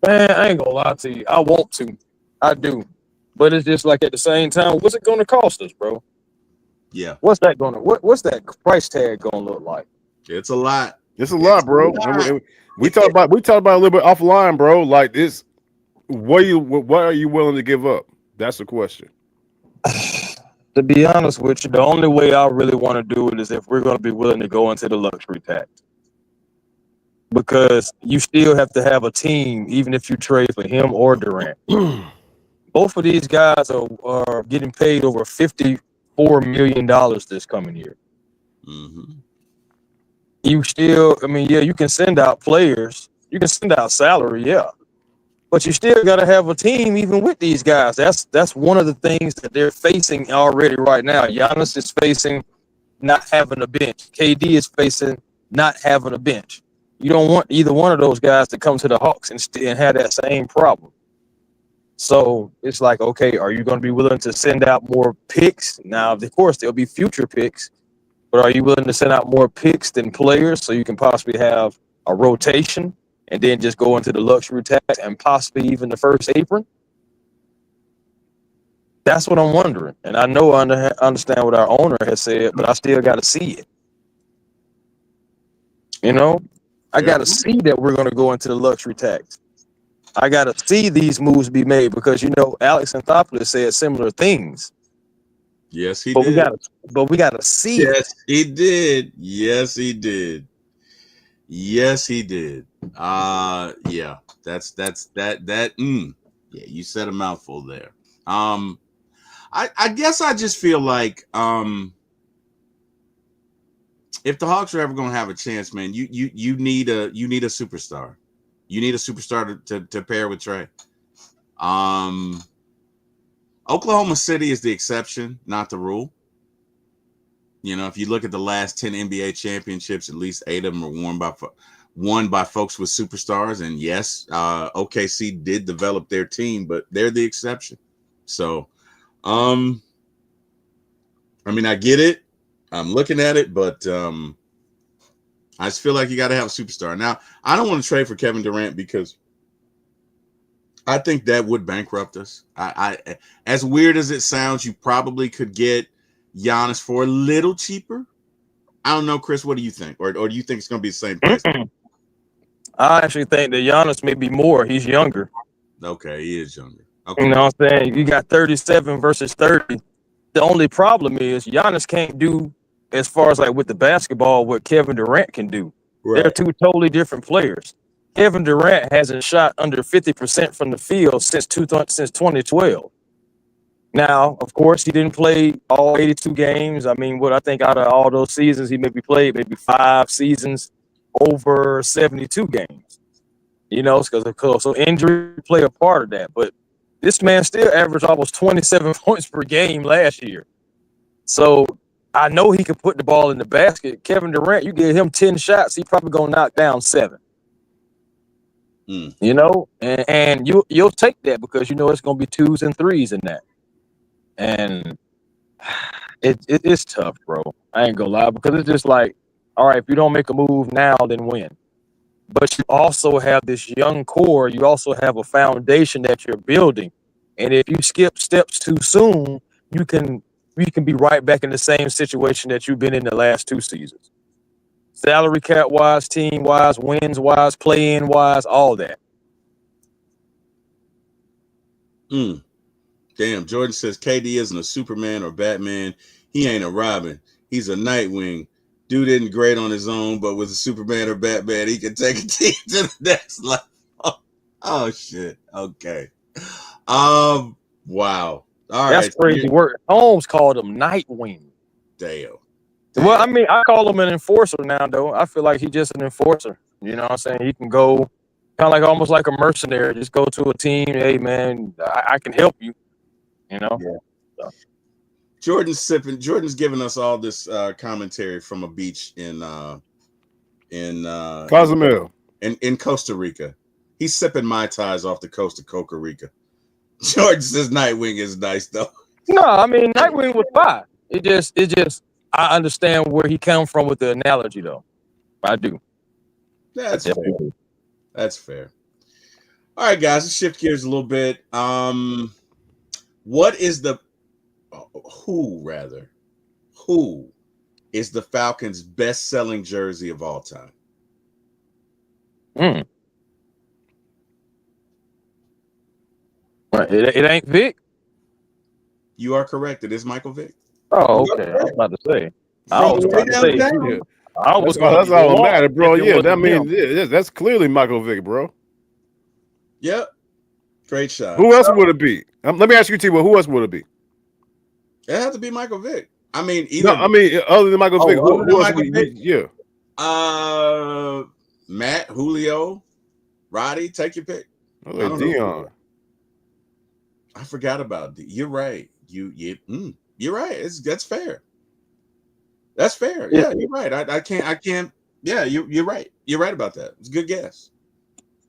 I ain't gonna lie to you. I want to. I do. But it's just like at the same time, what's it gonna cost us, bro? Yeah. What's that what's that price tag gonna look like? It's a lot. It's a lot, bro. We talked about it a little bit offline, bro. Like this, what are you willing to give up? That's the question. To be honest with you, the only way I really want to do it is if we're going to be willing to go into the luxury tax. Because you still have to have a team, even if you trade for him or Durant. Both of these guys are getting paid over $54 million this coming year. You still, you can send out players. You can send out salary, yeah. But you still got to have a team even with these guys. That's one of the things that they're facing already right now. Giannis is facing not having a bench. KD is facing not having a bench. You don't want either one of those guys to come to the Hawks and have that same problem. So it's like, okay, are you going to be willing to send out more picks? Now, of course, there'll be future picks, but are you willing to send out more picks than players so you can possibly have a rotation? And then just go into the luxury tax and possibly even the first apron? That's what I'm wondering. And I know I understand what our owner has said, but I still got to see it. You know? I got to see that we're going to go into the luxury tax. I got to see these moves be made because, Alex Anthopoulos said similar things. Yes, he did. We got to see it. Yes, he did. Yes, he did. Yes, he did. Yeah, that's that. Yeah, you said a mouthful there. I guess I just feel like if the Hawks are ever going to have a chance, man, you need a superstar. You need a superstar to pair with Trey. Oklahoma City is the exception, not the rule. If you look at the last 10 NBA championships, at least 8 of them are won by folks with superstars. And yes, OKC did develop their team, but they're the exception. So, I get it. I'm looking at it, but I just feel like you got to have a superstar. Now, I don't want to trade for Kevin Durant because I think that would bankrupt us. I as weird as it sounds, you probably could get Giannis for a little cheaper. I don't know, Chris. What do you think, or do you think it's going to be the same price? I actually think that Giannis may be more. He's younger. Okay, he is younger. Okay. You know what I'm saying? You got 37 versus 30. The only problem is Giannis can't do as far as like with the basketball what Kevin Durant can do. Right. They're two totally different players. Kevin Durant hasn't shot under 50% from the field since 2012. Now, of course, he didn't play all 82 games. I mean, what I think out of all those seasons, he maybe played maybe 5 seasons over 72 games. You know, because so injury play a part of that. But this man still averaged almost 27 points per game last year. So I know he can put the ball in the basket. Kevin Durant, you give him 10 shots, he probably gonna knock down 7. You know, and you'll take that because you know it's gonna be 2s and 3s in that. And it's tough, bro. I ain't gonna lie, because it's just like, all right, if you don't make a move now, then when? But you also have this young core. You also have a foundation that you're building. And if you skip steps too soon, you can be right back in the same situation that you've been in the last 2 seasons. Salary cap wise, team wise, wins wise, play-in wise, all that. Damn, Jordan says KD isn't a Superman or Batman. He ain't a Robin. He's a Nightwing. Dude isn't great on his own, but with a Superman or Batman, he can take a team to the next level. Oh shit. Okay. Wow. All That's right. crazy work. Holmes called him Nightwing. Damn. Well, I mean, I call him an enforcer now, though. I feel like he's just an enforcer. You know what I'm saying? He can go kind of like almost like a mercenary. Just go to a team. Hey, man, I can help you. You know? Yeah. So. Jordan's giving us all this commentary from a beach in Cozumel. In Costa Rica. He's sipping Mai Tais off the coast of Costa Rica. Jordan says Nightwing is nice though. No, I mean Nightwing was fine. It just I understand where he come from with the analogy though. I do. That's fair. That's fair. All right, guys, let's shift gears a little bit. Who is the Falcons' best-selling jersey of all time? It ain't Vic. You are correct. It is Michael Vick. Oh, okay. I was about to say. That's all that matters, bro. Yeah, that means that's clearly Michael Vick, bro. Yep. Great shot. Who else would it be? Let me ask you, T-Will, who else would it be? It has to be Michael Vick. I mean, either. No, I mean, other than Michael Vick, who else would be? Yeah. Matt, Julio, Roddy, take your pick. Dion. I forgot about it. You're right. You're right. That's fair. That's fair. Yeah, you're right. I can't. Yeah, you're right. You're right about that. It's a good guess.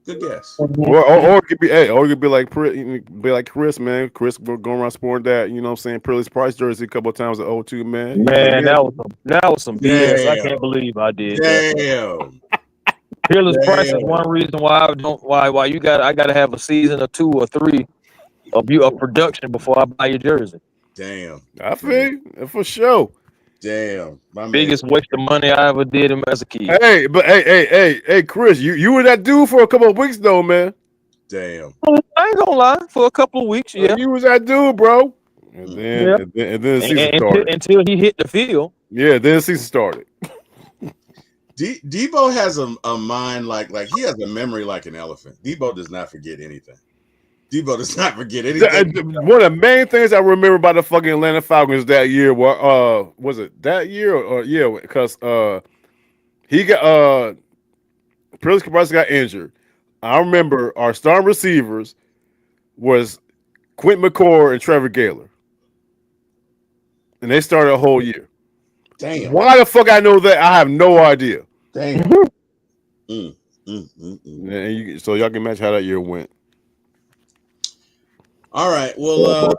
Good guess. Or it could be, or it could be like Chris, man. Chris going around sporting that, you know what I'm saying, Peerless Price jersey a couple of times at 02, man. Man, that was some BS. I can't believe I did that. Peerless Price is one reason why I gotta have a season or 2 or 3 of production before I buy your jersey. Damn. I feel for sure. Damn. My biggest waste of money I ever did as a kid. Hey, Chris, you were that dude for a couple of weeks though, man. Damn. I ain't gonna lie, for a couple of weeks, yeah. You was that dude, bro. And then the season started. Until he hit the field. Yeah, then the season started. Deboe has a mind like he has a memory like an elephant. Deboe does not forget anything. Deboe does not forget anything. One of the main things I remember about the fucking Atlanta Falcons that year was it that year or yeah, because he got Peerless Price got injured. I remember our starting receivers was Quint McCord and Trevor Gaylor. And they started a whole year. Damn. Why the fuck I know that? I have no idea. Damn. So y'all can imagine how that year went. All right. Well,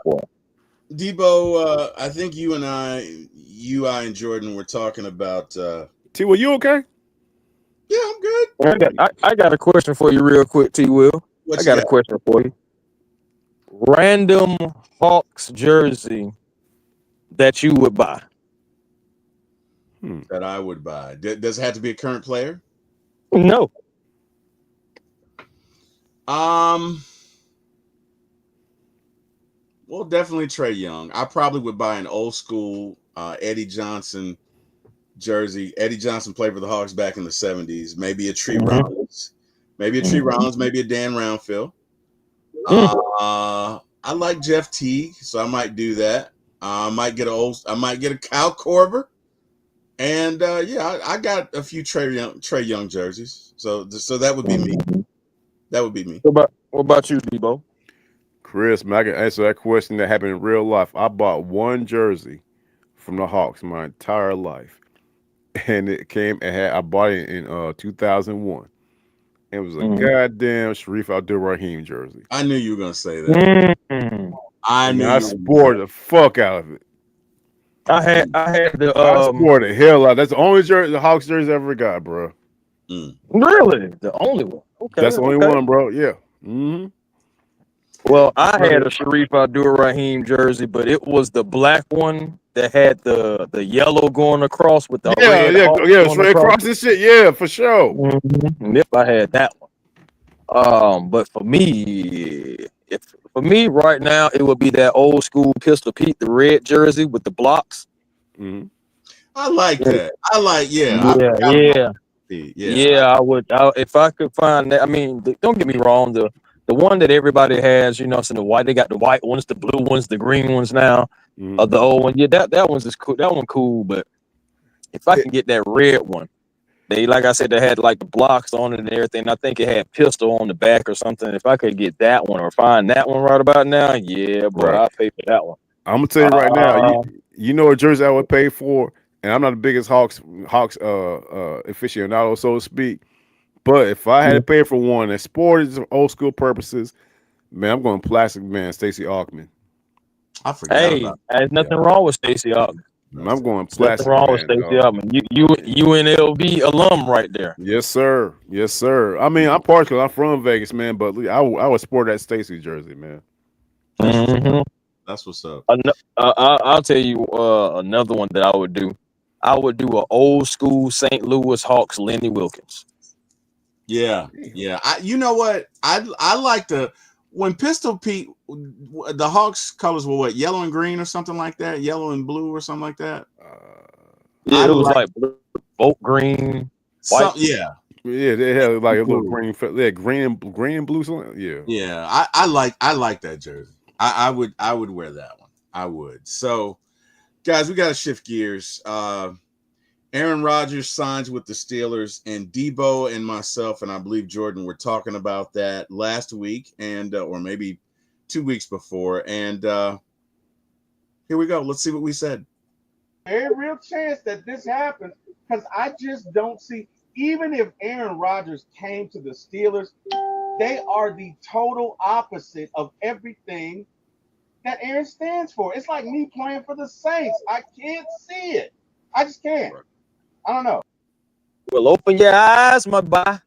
Deboe, I think you, I, and Jordan were talking about. T-Will, you okay? Yeah, I'm good. I got a question for you, real quick, T-Will. I got a question for you. Random Hawks jersey that you would buy. That I would buy. Does it have to be a current player? No. Well, definitely Trae Young. I probably would buy an old school Eddie Johnson jersey. Eddie Johnson played for the Hawks back in the 70s. Maybe a Tree Rollins. Maybe a Tree Rollins. Maybe a Dan Roundfield. I like Jeff Teague, so I might do that. I might get a Kyle Korver. And I got a few Trae Young jerseys. So that would be me. That would be me. What about you, Deboe? Chris, man, I can answer that question that happened in real life. I bought one jersey from the Hawks my entire life, and I bought it in 2001. It was a goddamn Sharif Abdul-Rahim jersey. I knew you were gonna say that. I sported the fuck out of it. I had the I sported the hell out. That's the only jersey the Hawks jersey I ever got, bro. Really, the only one. Okay, that's the only one, bro. Yeah. Well, I had a Sharif Abdul-Rahim jersey, but it was the black one that had the yellow going across with the red straight across this shit. Yeah, for sure. Yep, I had that one. But for me, right now, it would be that old school Pistol Pete, the red jersey with the blocks. I like that. I would. If I could find that. I mean, don't get me wrong. The one that everybody has, so the white. They got the white ones, the blue ones, the green ones now. The old one, that one's just cool. That one cool. But if I can get that red one, like I said, they had like the blocks on it and everything. I think it had pistol on the back or something. If I could get that one or find that one right about now, bro, I'll pay for that one. I'm gonna tell you right now, you know a jersey I would pay for, and I'm not the biggest Hawks aficionado, so to speak. But if I had to pay for one that sported some old school purposes, man, I'm going plastic man, Stacey Augmon. I forgot about that. There's nothing wrong with Stacey Augmon. I'm going plastic. Nothing wrong with Stacey Augmon. You UNLV alum right there. Yes, sir. Yes, sir. I mean, I'm partial. I'm from Vegas, man, but I would sport that Stacey jersey, man. That's what's up. I'll tell you another one that I would do. I would do an old school St. Louis Hawks Lenny Wilkins. Yeah. You know what? I like when Pistol Pete, the Hawks colors were what, yellow and green or something like that, yellow and blue or something like that. It was like boat green, white. Yeah, they had like a little green. Yeah, green and blue. Something. Yeah. I like that jersey. I would wear that one. I would. So, guys, we got to shift gears. Aaron Rodgers signs with the Steelers, and Deboe and myself, and I believe Jordan were talking about that last week, and or maybe 2 weeks before. And here we go. Let's see what we said. Very real chance that this happens, because I just don't see. Even if Aaron Rodgers came to the Steelers, they are the total opposite of everything that Aaron stands for. It's like me playing for the Saints. I can't see it. I just can't. I don't know. Well, open your eyes, my boy.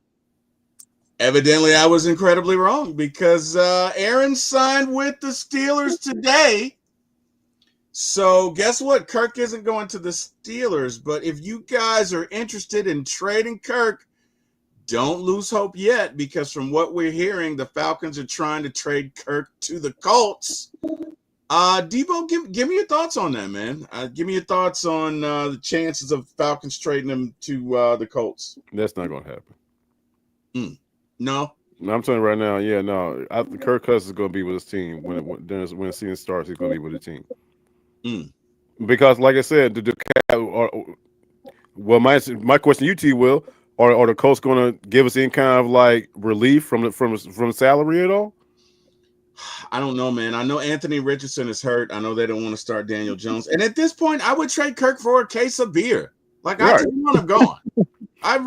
Evidently, I was incredibly wrong, because Aaron signed with the Steelers today. So guess what? Kirk isn't going to the Steelers. But if you guys are interested in trading Kirk, don't lose hope yet, because from what we're hearing, the Falcons are trying to trade Kirk to the Colts. Deboe, give me your thoughts on that, man. Give me your thoughts on the chances of Falcons trading him to the Colts. That's not going to happen. No, I'm telling you right now. Yeah, no. Kirk Cousins is going to be with his team when the season starts. He's going to be with the team. Because, like I said, my question to you, T-Wil, are the Colts going to give us any kind of like relief from the salary at all? I don't know, man. I know Anthony Richardson is hurt. I know they don't want to start Daniel Jones. And at this point, I would trade Kirk for a case of beer. Like, I just want him gone. I'm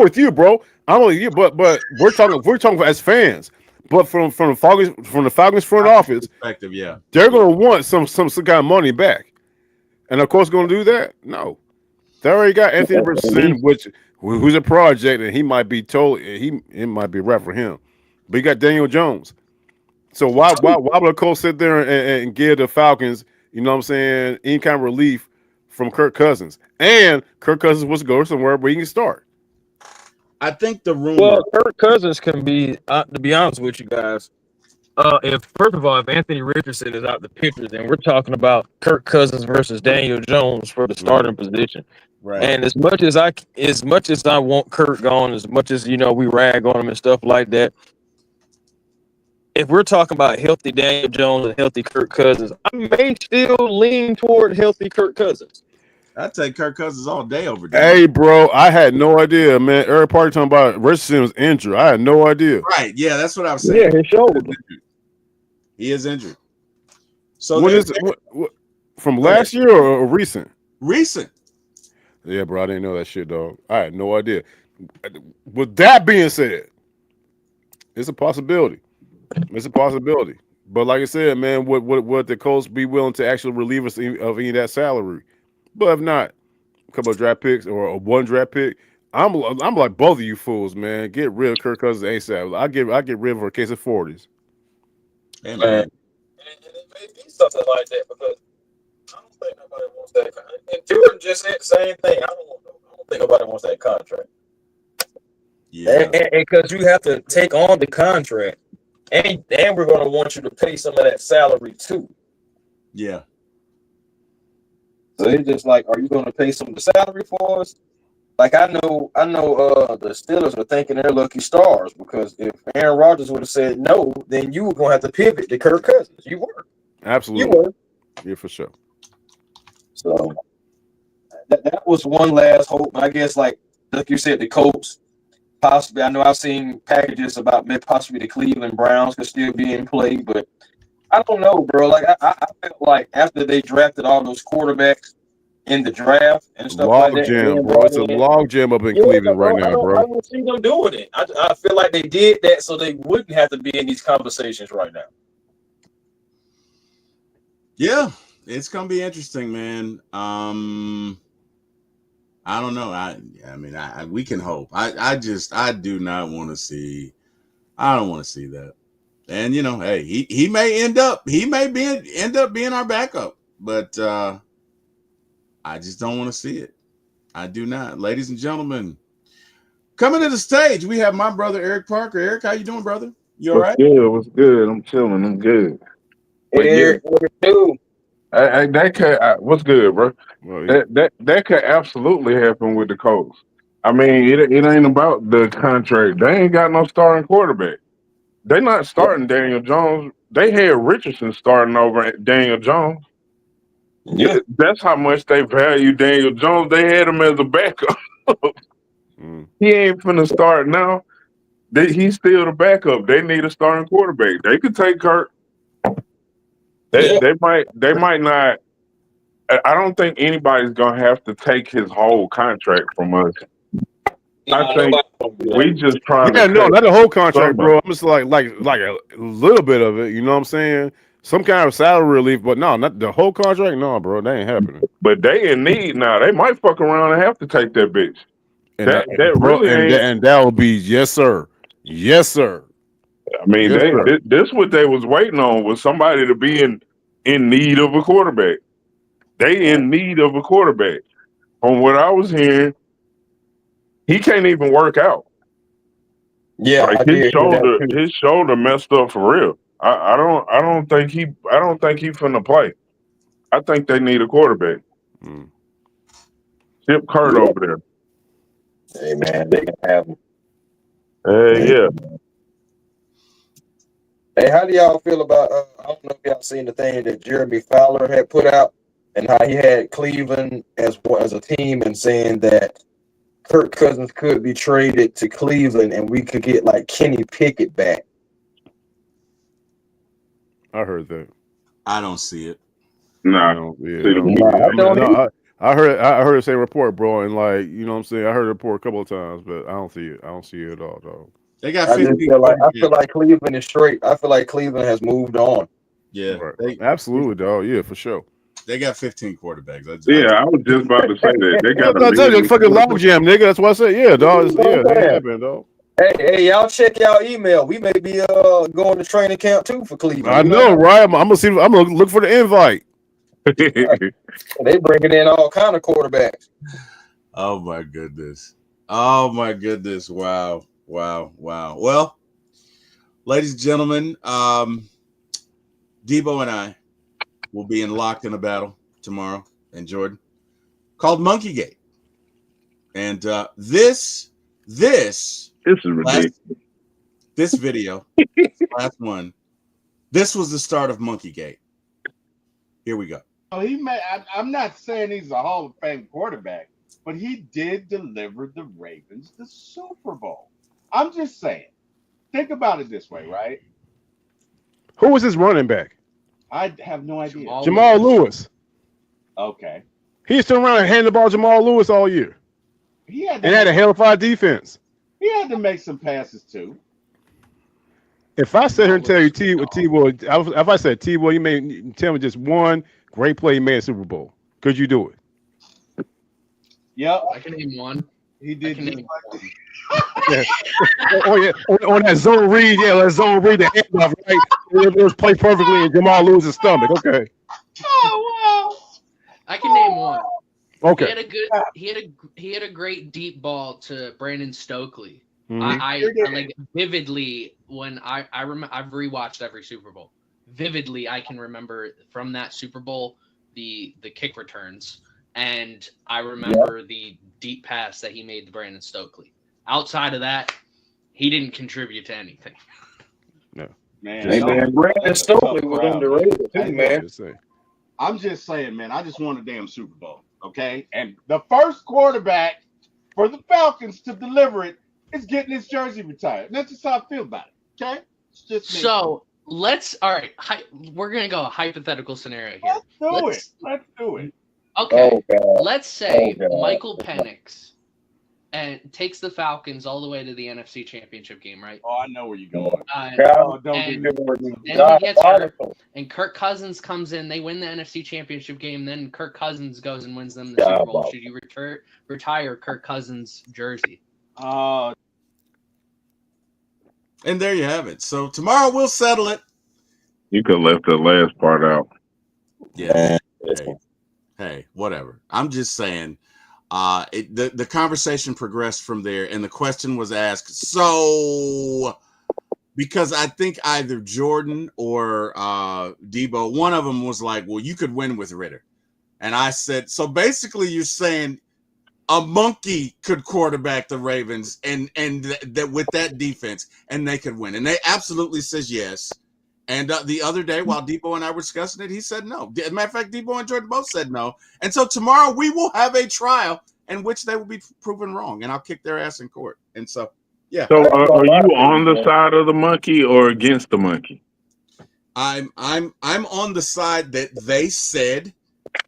with you, bro. I'm with you, but we're talking as fans. But from the Falcons front office perspective, they're going to want some kind of money back, and of course, going to do that. No, they already got Anthony Richardson, who's a project, and he might be it might be right for him. But you got Daniel Jones. So why would the Colts sit there and give the Falcons, you know what I'm saying, any kind of relief from Kirk Cousins? And Kirk Cousins wants to go somewhere where he can start. I think the rumor. Well, Kirk Cousins can be, to be honest with you guys, if first of all, if Anthony Richardson is out the picture, then we're talking about Kirk Cousins versus Daniel Jones for the starting position. Right. And as much as I want Kirk gone, as much as we rag on him and stuff like that, if we're talking about healthy Daniel Jones and healthy Kirk Cousins, I may still lean toward healthy Kirk Cousins. I'd take Kirk Cousins all day over. Hey, bro, I had no idea, man. Eric Parker talking about Richardson was injured. I had no idea. Right? Yeah, that's what I was saying. Yeah, his shoulder. He is injured. So What is it? What, from last year or recent? Recent. Yeah, bro, I didn't know that shit, dog. I had no idea. With that being said, it's a possibility. It's a possibility. But like I said, man, would the Colts be willing to actually relieve us of any of that salary? But if not, a couple of draft picks or a one draft pick, I'm like both of you fools, man. Get rid of Kirk Cousins ASAP. I get rid of a case of 40s. Hey, Man. man. And it may be something like that because I don't think nobody wants that. And Jordan just said the same thing. I don't think nobody wants that contract. Yeah. And because you have to take on the contract, and we're going to want you to pay some of that salary too. Yeah. So it's just like, are you going to pay some of the salary for us? Like I know, the Steelers are thinking they're lucky stars because if Aaron Rodgers would have said no, then you were going to have to pivot to Kirk Cousins. You were. Absolutely. You were. Yeah, for sure. So that was one last hope. I guess, like you said, the Colts possibly. I know I've seen packages about possibly the Cleveland Browns could still be in play, but I don't know, bro. Like I felt like after they drafted all those quarterbacks in the draft and stuff like that, jam, bro. It's a log jam up in Cleveland right now, bro. I don't see them doing it. I feel like they did that so they wouldn't have to be in these conversations right now. Yeah, it's gonna be interesting, man. I don't know. I mean, we can hope. I do not want to see. I don't want to see that. And hey, he may end up being our backup, but I just don't want to see it. I do not. Ladies and gentlemen, coming to the stage, we have my brother Eric Parker. Eric, how you doing, brother? You all right? What's good? I'm chilling. I'm good. But Eric, what you do? that could. What's good, bro? Well, yeah. That could absolutely happen with the Colts. I mean, it ain't about the contract. They ain't got no starting quarterback. They not starting Daniel Jones. They had Richardson starting over Daniel Jones. Yeah. That's how much they value Daniel Jones. They had him as a backup. He ain't finna start now. He's still the backup. They need a starting quarterback. They could take Kirk. They might not. I don't think anybody's gonna have to take his whole contract from us. I think we just trying to. No, not the whole contract, bro. I'm just like a little bit of it. You know what I'm saying? Some kind of salary relief, but no, not the whole contract. No, bro, that ain't happening. But they in need now. They might fuck around and have to take that bitch. And that bro, really ain't. And that will be yes, sir. Yes, sir. I mean, this what they was waiting on was somebody to be in need of a quarterback. They in need of a quarterback. From what I was hearing, he can't even work out. Yeah, like his shoulder messed up for real. I don't think he finna play. I think they need a quarterback. Chip Kurt over there. Hey man, they can have him. Yeah. Hey, how do y'all feel about? I don't know if y'all seen the thing that Jeremy Fowler had put out, and how he had Cleveland as a team, and saying that Kirk Cousins could be traded to Cleveland, and we could get like Kenny Pickett back. I heard that. I don't see it. No. I heard it say report, bro, and like you know what I'm saying. I heard a report a couple of times, but I don't see it. I don't see it at all, dog. They got. I feel like Cleveland is straight. I feel like Cleveland has moved on. Yeah, right. Absolutely, dog. Yeah, for sure. They got 15 quarterbacks. I was just about to say that. They got a fucking log jam, nigga. That's what I said. Yeah, dog. Yeah, that happened, dog. Hey, y'all check y'all email. We may be going to training camp too for Cleveland. I know, right? I'm gonna see. I'm gonna look for the invite. They bringing in all kind of quarterbacks. Oh my goodness. Oh my goodness! Wow! Well, ladies and gentlemen, Deboe and I will be locked in a battle tomorrow in Jordan called Monkey Gate, and this is ridiculous. This video, last one. This was the start of Monkey Gate. Here we go. I'm not saying he's a Hall of Fame quarterback, but he did deliver the Ravens the Super Bowl. I'm just saying. Think about it this way, right? Who was his running back? I have no idea. Jamal Lewis. Okay. He used to turn around and hand the ball to Jamal Lewis all year. He had a hell of a defense. He had to make some passes too. If I sit here and tell you T-Wil, if I said T-Wil, you may tell me just one great play he made in Super Bowl. Could you do it? Yep. I can name one. He did. Yeah. On that zone read, that zone read, the handoff, right? It was played perfectly in Jamal Lewis's stomach. Okay. Oh wow! I can name one. Okay. He had a great deep ball to Brandon Stokely. Mm-hmm. I like vividly when I remember. I've rewatched every Super Bowl. Vividly, I can remember from that Super Bowl the kick returns, and I remember the deep pass that he made to Brandon Stokely. Outside of that, he didn't contribute to anything. No. Man, Brandon Stokely was underrated too, man. I'm just saying, man, I just won a damn Super Bowl, okay? And the first quarterback for the Falcons to deliver it is getting his jersey retired. And that's just how I feel about it, okay? It's just me. So, we're going to go a hypothetical scenario here. Let's do it. Okay, let's say Michael Penix and takes the Falcons all the way to the NFC Championship game, right? Oh, I know where you're going. Then he gets hurt, and Kirk Cousins comes in. They win the NFC Championship game. Then Kirk Cousins goes and wins them the Super Bowl. Should you retire Kirk Cousins' jersey? And there you have it. So tomorrow we'll settle it. You could have left the last part out. Yeah. Hey, whatever. I'm just saying. The conversation progressed from there, and the question was asked. So, because I think either Jordan or Deboe, one of them was like, "Well, you could win with Ritter," and I said, "So basically, you're saying a monkey could quarterback the Ravens, and that with that defense, and they could win?" And they absolutely says yes. And the other day, while Deboe and I were discussing it, he said no. As a matter of fact, Deboe and Jordan both said no. And so tomorrow we will have a trial in which they will be proven wrong, and I'll kick their ass in court. And so, yeah. So are you on the side of the monkey or against the monkey? I'm on the side that they said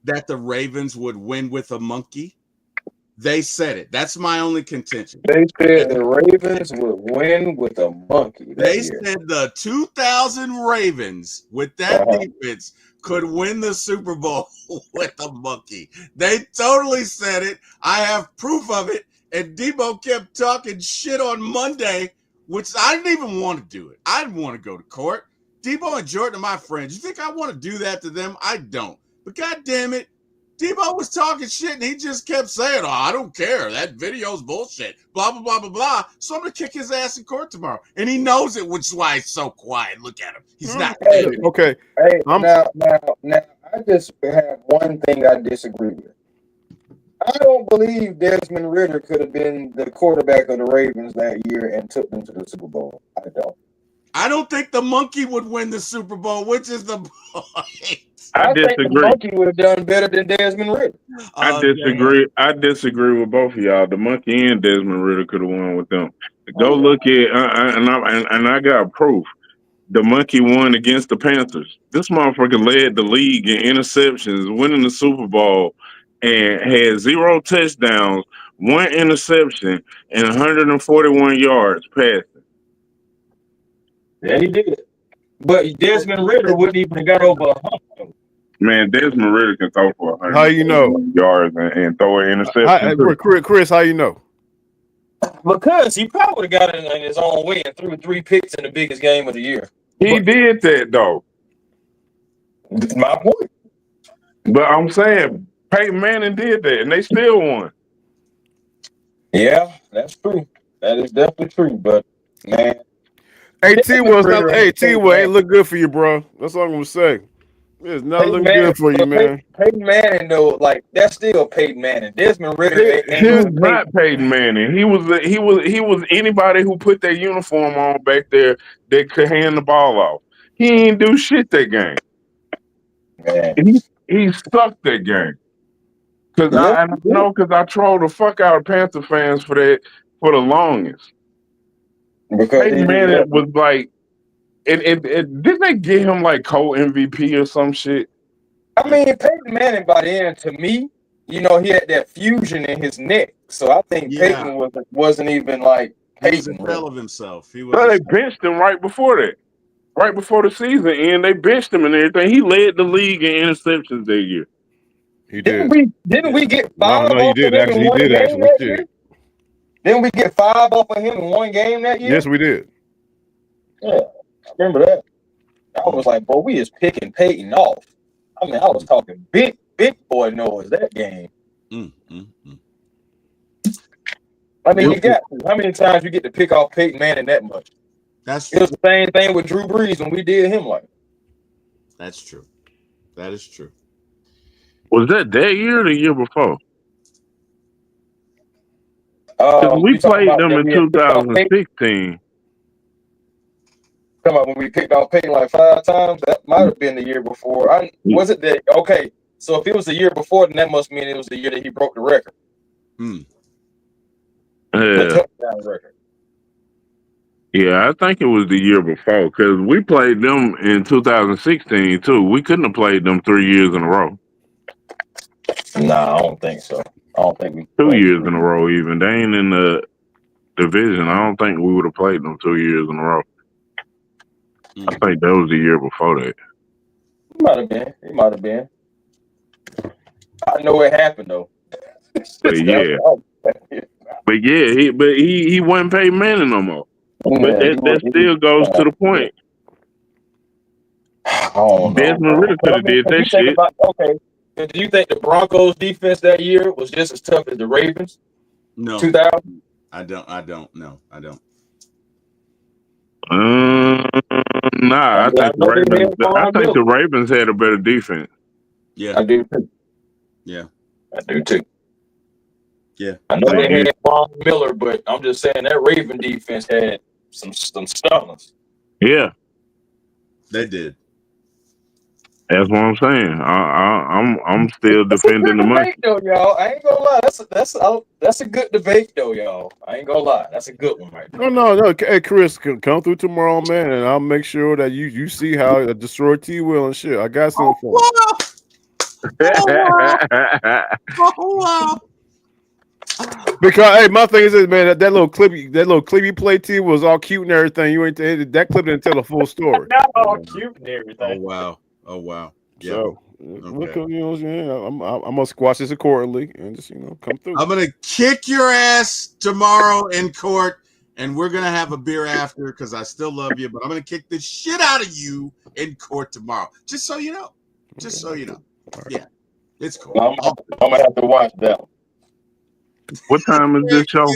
that the Ravens would win with a monkey. They said it. That's my only contention. They said the Ravens would win with a monkey. They said the 2000 Ravens with that defense could win the Super Bowl with a monkey. They totally said it. I have proof of it. And Deboe kept talking shit on Monday, which I didn't even want to do it. I didn't want to go to court. Deboe and Jordan are my friends. You think I want to do that to them? I don't. But God damn it, Deboe was talking shit, and he just kept saying, "Oh, I don't care. That video's bullshit." Blah blah blah blah blah. So I'm gonna kick his ass in court tomorrow, and he knows it, which is why he's so quiet. Look at him; he's not. Okay. Hey, now, I just have one thing I disagree with. I don't believe Desmond Ritter could have been the quarterback of the Ravens that year and took them to the Super Bowl. I don't think the monkey would win the Super Bowl, which is the point. I disagree. Think the monkey would have done better than Desmond Ritter. I disagree. I disagree with both of y'all. The monkey and Desmond Ritter could have won with them. Go look at and I got proof. The monkey won against the Panthers. This motherfucker led the league in interceptions, winning the Super Bowl, and had 0 touchdowns, 1 interception, and 141 yards passing. Yeah, he did. But Desmond Ritter wouldn't even have got over 100. Man, Desmond Ritter can throw for 100 how you know? Yards and throw an interception. Chris, how you know? Because he probably would have got it in his own way and threw 3 picks in the biggest game of the year. He did that, though. That's my point. But I'm saying Peyton Manning did that, and they still won. Yeah, That's true. That is definitely true. But man, Hey, T-Will, hey, T-Will, ain't look good for you, bro. That's all I'm gonna say. It's not Peyton looking Manning, good for you, man. Peyton Manning though, like that's still Peyton Manning. Desmond Ritter ain't He was even not Peyton. Peyton Manning. He was anybody who put their uniform on back there that could hand the ball off. He ain't do shit that game. Man. He sucked that game. Cause Yeah, I know because I trolled the fuck out of Panther fans for that for the longest. because Peyton Manning was like, didn't they get him like co-MVP or some shit? I mean, Peyton Manning by the end, to me, he had that fusion in his neck. So I think Peyton wasn't even like Peyton. He was a shell of himself. He was. No, they benched him right before that. Right before the season ended, they benched him and everything. He led the league in interceptions that year. He did. Didn't we get 5 No, off he of did. him Actually, in he one did. game Actually, that shit. year? Didn't we get 5 off of him in one game that year? Yes, we did. Yeah, I remember that. I was like, boy, we is picking Peyton off. I mean, I was talking big boy noise that game. I mean, you got how many times you get to pick off Peyton Manning that much? It was the same thing with Drew Brees when we did him like. That's true. That is true. Was that year or the year before? We played them in 2016. Come on, when we picked off Peyton like 5 times, that might have been the year before. Was it that? Okay, so if it was the year before, then that must mean it was the year that he broke the record. The touchdown record. Yeah, I think it was the year before because we played them in 2016 too. We couldn't have played them 3 years in a row. No, I don't think so. I don't think we 2 years in a row even. They ain't in the division. I don't think we would have played them 2 years in a row. I think that was the year before that. It might have been. It might have been. I know it happened though. But yeah. He wasn't Peyton Manning no more. But that still goes to the point. Desmond Ritter could have did that shit. Do you think the Broncos defense that year was just as tough as the Ravens? No. 2000? I don't. No, I don't. Nah, I think the Ravens had a better defense. Yeah. I do too. Yeah. I do too. Yeah. I know they had Von Miller, but I'm just saying that Raven defense had some stunners. Yeah. They did. That's what I'm saying. I'm still defending the money. Though, y'all. I ain't gonna lie. That's a good debate though, y'all. I ain't gonna lie. That's a good one right there. No. Hey, Chris, come through tomorrow, man, and I'll make sure that you see how I destroy T-Will and shit. I got something for him. Because hey, my thing is this, man. That little clip you played, T was all cute and everything. You ain't that clip didn't tell the full story. Not all cute and everything. Oh wow. Yeah. So look, I'm gonna squash this accordingly and just come through. I'm gonna kick your ass tomorrow in court, and we're gonna have a beer after because I still love you. But I'm gonna kick the shit out of you in court tomorrow. Just so you know. Just so you know. Right. Yeah, it's cool. I'm gonna have to watch that. What time is this show?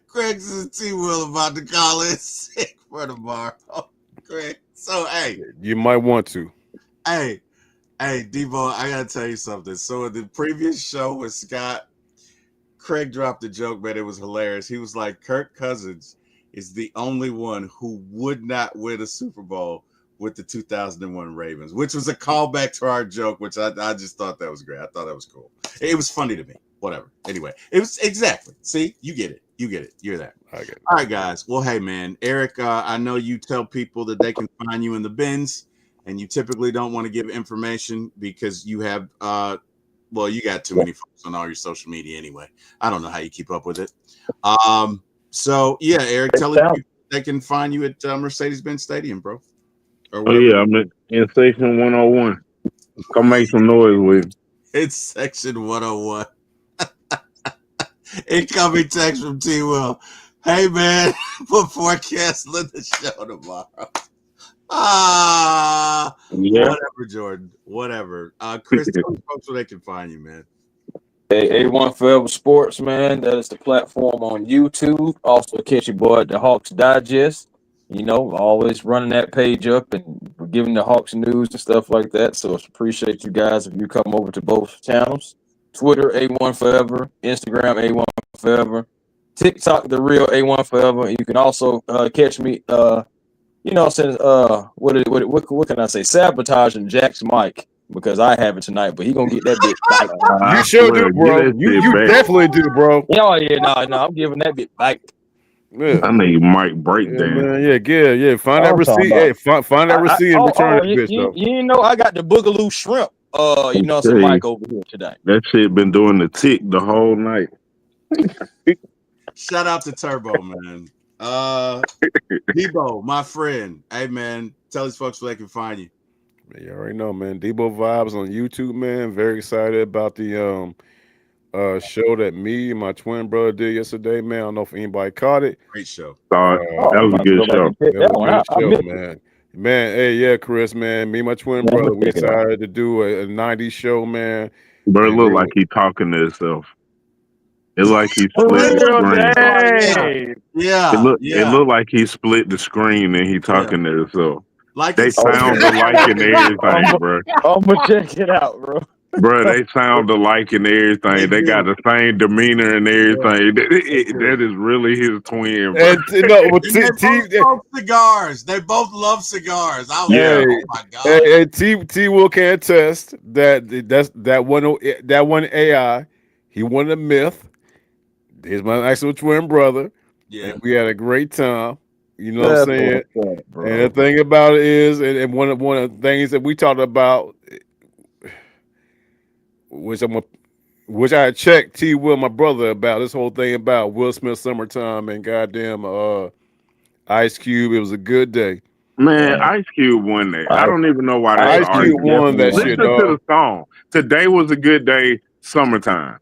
Craig's and T-Will about to call in sick for tomorrow. Craig. So hey, you might want to. Hey, Deboe, I gotta tell you something. So in the previous show with Scott, Craig dropped a joke, man. It was hilarious. He was like, Kirk Cousins is the only one who would not win a Super Bowl with the 2001 Ravens, which was a callback to our joke, which I just thought that was great. I thought that was cool. It was funny to me. Whatever. Anyway, it was exactly. See, you get it. You're there. I get it. All right, guys. Well, hey, man, Eric, I know you tell people that they can find you in the bins, and you typically don't want to give information because you have, you got too many folks on all your social media anyway. I don't know how you keep up with it. So yeah, Eric, tell them they can find you at Mercedes-Benz Stadium, bro. I'm in section 101. Come make some noise with me. It's section 101. Incoming text from T-Will. Hey, man, before canceling the show tomorrow. Whatever, Jordan. Whatever. Chris, tell folks where they can find you, man. A1 Forever Sports, man. That is the platform on YouTube. Also, catch your boy at the Hawks Digest. You know, always running that page up and giving the Hawks news and stuff like that. So, appreciate you guys if you come over to both channels. Twitter A1 Forever, Instagram A1 Forever, TikTok The Real A1 Forever. You can also catch me. You know, since what can I say? Sabotaging Jack's mic because I have it tonight, but he gonna get that bit back. You sure do, bro. You definitely do, bro. Oh yeah, no, I'm giving that bit back. Yeah. I need Mike breakdown. Man, yeah. Find that receipt. Hey, find that receipt and return that bitch, though. You know, I got the Boogaloo shrimp. You know, some mic over here today. That shit been doing the tick the whole night. Shout out to Turbo, man. Deboe, my friend. Hey, man, tell these folks where they can find you. You already know, man. Deboe Vibes on YouTube, man. Very excited about the show that me and my twin brother did yesterday, man. I don't know if anybody caught it. Great show. That was a good show. That was a good show, man. Man, hey, yeah, Chris, man. Me and my twin brother, we decided to do a 90s show, man. Bro, it look like he talking to himself. It's like he split the screen. Yeah. It looked like he split the screen and he talking to himself. Like they sound alike and everything, bro. I'm gonna check it out, bro. Bro, they sound alike and everything. They got the same demeanor and everything. That is really his twin, bro. And they both love cigars. They both love cigars. I was like, oh my god. And T-Wil can attest that one AI. He won a myth. He's my actual twin brother. Yeah, and we had a great time. You know what I'm saying? And the thing about it is, and one of the things that we talked about, which I had checked T-Wil, my brother, about this whole thing about Will Smith Summertime and goddamn Ice Cube. It was a good day. Man, Ice Cube won that. I don't even know why they Ice Cube won that shit, dog. Listen to the song. Today was a good day, summertime.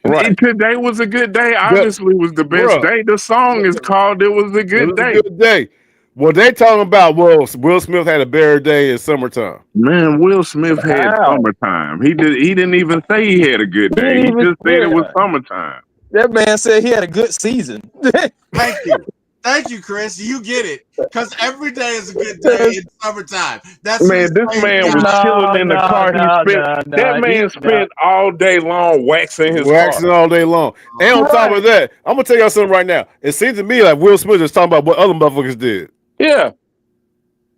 Right. Today was a good day. Obviously, was the best day. The song is called "It Was a Good Day." A good day. Well, they talking about Will Smith had a better day in summertime. Man, Will Smith had summertime. He didn't even say he had a good day. He just said it was summertime. That man said he had a good season. Thank you. Thank you, Chris. You get it. Because every day is a good day in summertime. That's man, this man was chilling in the car. That man spent all day long waxing his car. All day long. And on top of that, I'm going to tell y'all something right now. It seems to me like Will Smith is talking about what other motherfuckers did. Yeah.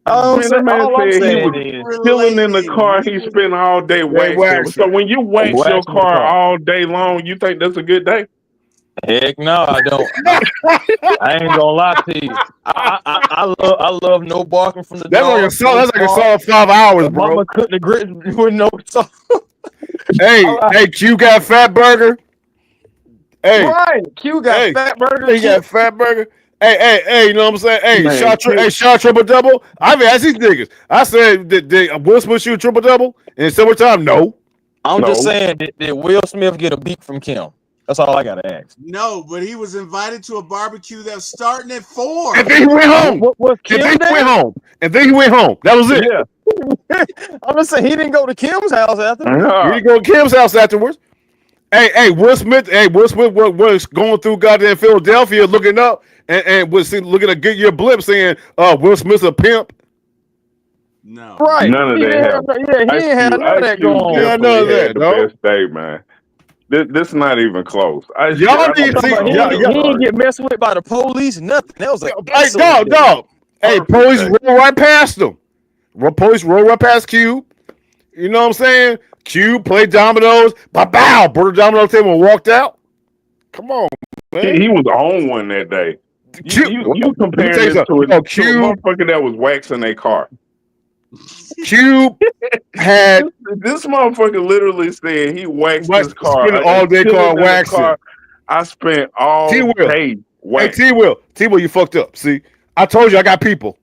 That man said he was chilling in the car. He spent all day waxing. So when you wax your car all day long, you think that's a good day? Heck no, I don't. I ain't gonna lie to you. I love no barking from the dog. That's like a solid 5 hours, bro. Mama cooked the grits with no sauce. Hey, Q got Fat Burger. Hey, right, Q got Fat Burger. He got Fat Burger. Hey, you know what I'm saying? Hey, shot triple double. I've asked these niggas. I said, did Will Smith shoot triple double in summertime? No. I'm just saying, did Will Smith get a beat from Kim? That's all I gotta ask. No, but he was invited to a barbecue that was starting at 4. And then he went home. And then he went home. That was it. Yeah. I'm just saying he didn't go to Kim's house after. He didn't go to Kim's house afterwards. Hey, Will Smith was going through goddamn Philadelphia looking up and was looking at Goodyear blimp saying, Will Smith's a pimp. No. Right. None of that. He ain't had none of that going on. Yeah, none of that, the best day, man. This is not even close. Y'all need to see. He didn't get messed with by the police. Nothing. That was like, dog. Hey, police roll right past him. Police roll right past Cube. You know what I'm saying? Cube played dominoes. Bow. Brought the domino table and walked out. Come on, man. He was on one that day. You comparing this to a motherfucker that was waxing their car. Cube had this motherfucker literally said he waxed his car. Spent all day car waxing. I spent all day waxing. Hey, T-Wil, you fucked up. See, I told you I got people,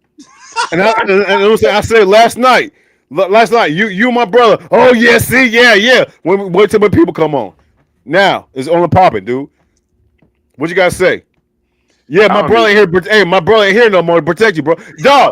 and I said last night, you and my brother. Oh yeah, see, yeah. Wait till my people come on. Now it's on the popping, dude. What you gotta say? Yeah, my brother ain't here. Hey, my brother ain't here no more to protect you, bro. Dog.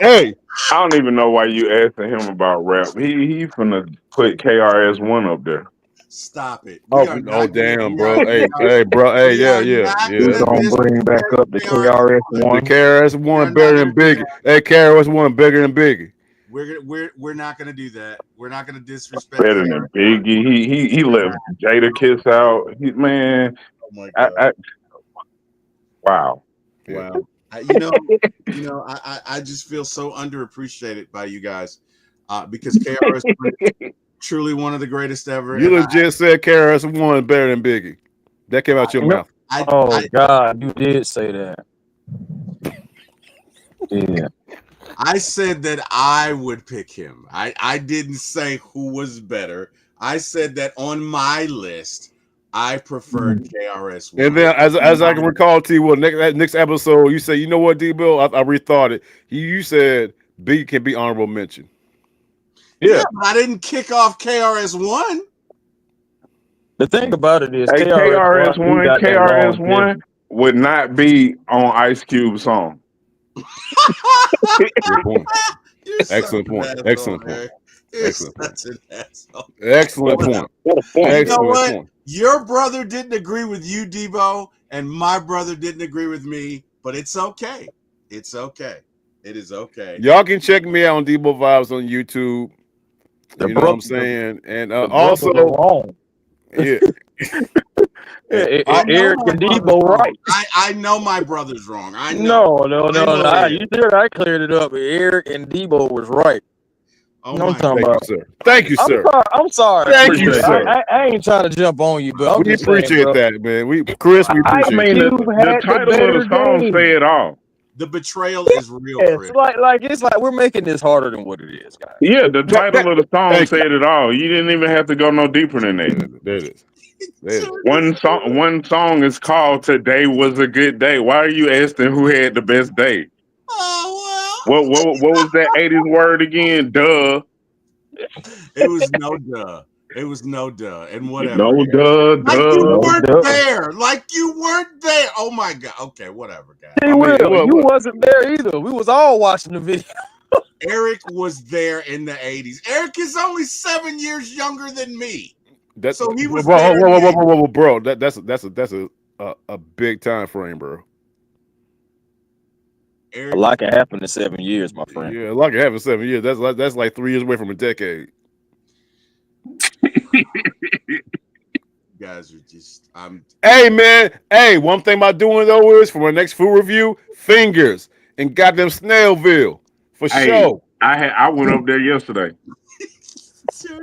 Hey. I don't even know why you asking him about rap. He finna put KRS-One up there. Stop it. Oh, We are not damn, we bro. are- Hey, bro. Hey, we yeah, are yeah, not yeah. We gonna gonna bring back up the KRS The One. KRS We are One not bigger gonna than do Biggie. Hey, KRS One bigger than Biggie. We're not gonna do that. We're not gonna disrespect Better KRS. than Biggie. He left Jada Kiss out. Man, Oh my god. wow. Yeah. Wow. I just feel so underappreciated by you guys. Because KRS is truly one of the greatest ever. You And legit said KRS One better than Biggie. That came out your mouth. Oh God, you did say that. Yeah. I said that I would pick him. I didn't say who was better. I said that on my list, I preferred KRS One. And then, as I can recall, T-Will, next episode, you say, you know what, D-Bill? I rethought it. You said Biggie can be honorable mention. Yeah, but I didn't kick off KRS One. The thing about it is, Hey, KRS One, got that KRS One longevity. would not be on Ice Cube's song. Good point. You're Excellent such an point. asshole, Excellent point. Eric. You're Excellent point. such an asshole. Excellent point. You know Excellent what? point. Your brother didn't agree with you, Deboe, and my brother didn't agree with me, but it's okay. It's okay. It is okay. Y'all can check me out on Debo Vibes on YouTube. You know what I'm saying? And also, yeah. Eric and Debo, right? I know my brother's wrong. I know. No. You sure I cleared it up. Eric and Debo was right. Oh No, I'm talking Thank about. you, sir. Thank you, sir. I'm sorry. Thank you, sir. I ain't trying to jump on you, but I'm We just appreciate saying, that, man. Chris, we I appreciate mean, that. the title of the song say it all. The betrayal is real, Chris. It's like we're making this harder than what it is, guys. Yeah, the title of the song Thank said it all. You didn't even have to go no deeper than that. There it is. One song is called "Today Was a Good Day." Why are you asking who had the best day? Oh well. What was that 80s word again? Duh. It was no duh. It was no duh. And whatever. No duh. Like you Duh. weren't there. Like you weren't there. Oh my god. Okay, whatever, guys. You wasn't there either. We was all watching the video. Eric was there in the 80s. Eric is only 7 years younger than me. So he was whoa, there. Whoa, bro. That's a big time frame, bro. Eric, A lot can happen in 7 years, my friend. Yeah, like it happened 7 years. That's like 3 years away from a decade. you guys are just Hey man, hey, one thing about doing though is for my next food review, fingers and goddamn Snailville. For sure. I went up there yesterday.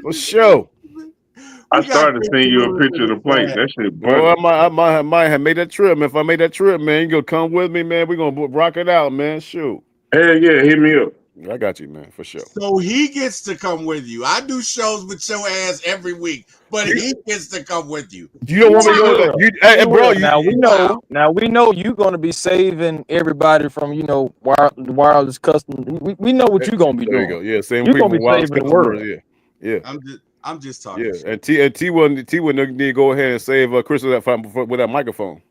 For sure. I started sending you a picture of the plate. That shit Boy, butter. I might have made that trip, man. If I made that trip, man, you gonna come with me, man. We're gonna rock it out, man. Shoot. Hell yeah, hit me up. I got you, man, for sure. So he gets to come with you. I do shows with your ass every week, but he gets to come with you. You don't want me to go. Hey, bro. Now we know you're gonna be saving everybody from wireless custom. We know what you're gonna be doing. There you go. Yeah, same you're people. Gonna be saving the world. Yeah. I'm just talking. Yeah, and T-Will need to go ahead and save Chris with that microphone.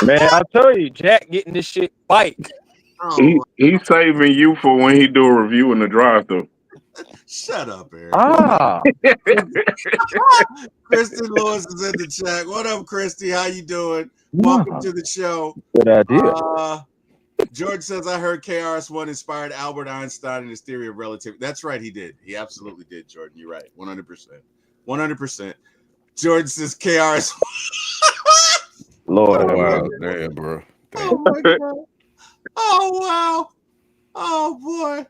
Man, I tell you, Jack getting this shit bike. He's saving you for when he do a review in the drive-thru. Shut up, Eric. Kristen Lewis is in the chat. What up, Christy? How you doing? Welcome to the show. Good idea. George says, I heard KRS-One inspired Albert Einstein in his theory of relativity. That's right, he did. He absolutely did, Jordan. You're right. 100%. 100%. George says KRS-One. Lord, oh, wow. Damn, bro. Damn. Oh, my God. Oh, wow. Oh, boy.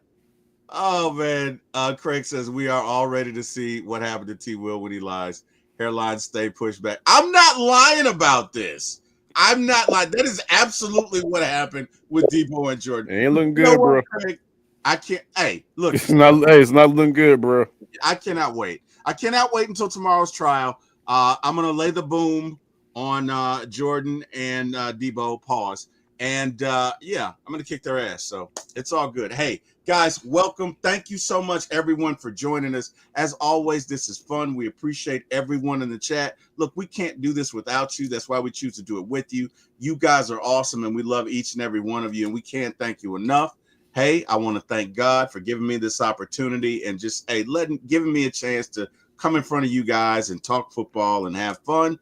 Oh, man. Craig says, we are all ready to see what happened to T-Will when he lies. Hairline stay pushed back. I'm not lying about this. I'm not lying. That is absolutely what happened with Deboe and Jordan. Ain't looking good, bro. Craig? I can't. Hey, look. It's not looking good, bro. I cannot wait. I cannot wait until tomorrow's trial. I'm going to lay the boom on Jordan and Deboe. Pause. And yeah, I'm going to kick their ass. So it's all good. Hey, guys, welcome. Thank you so much, everyone, for joining us. As always, this is fun. We appreciate everyone in the chat. Look, we can't do this without you. That's why we choose to do it with you. You guys are awesome, and we love each and every one of you, and we can't thank you enough. Hey, I want to thank God for giving me this opportunity and just giving me a chance to come in front of you guys and talk football and have fun.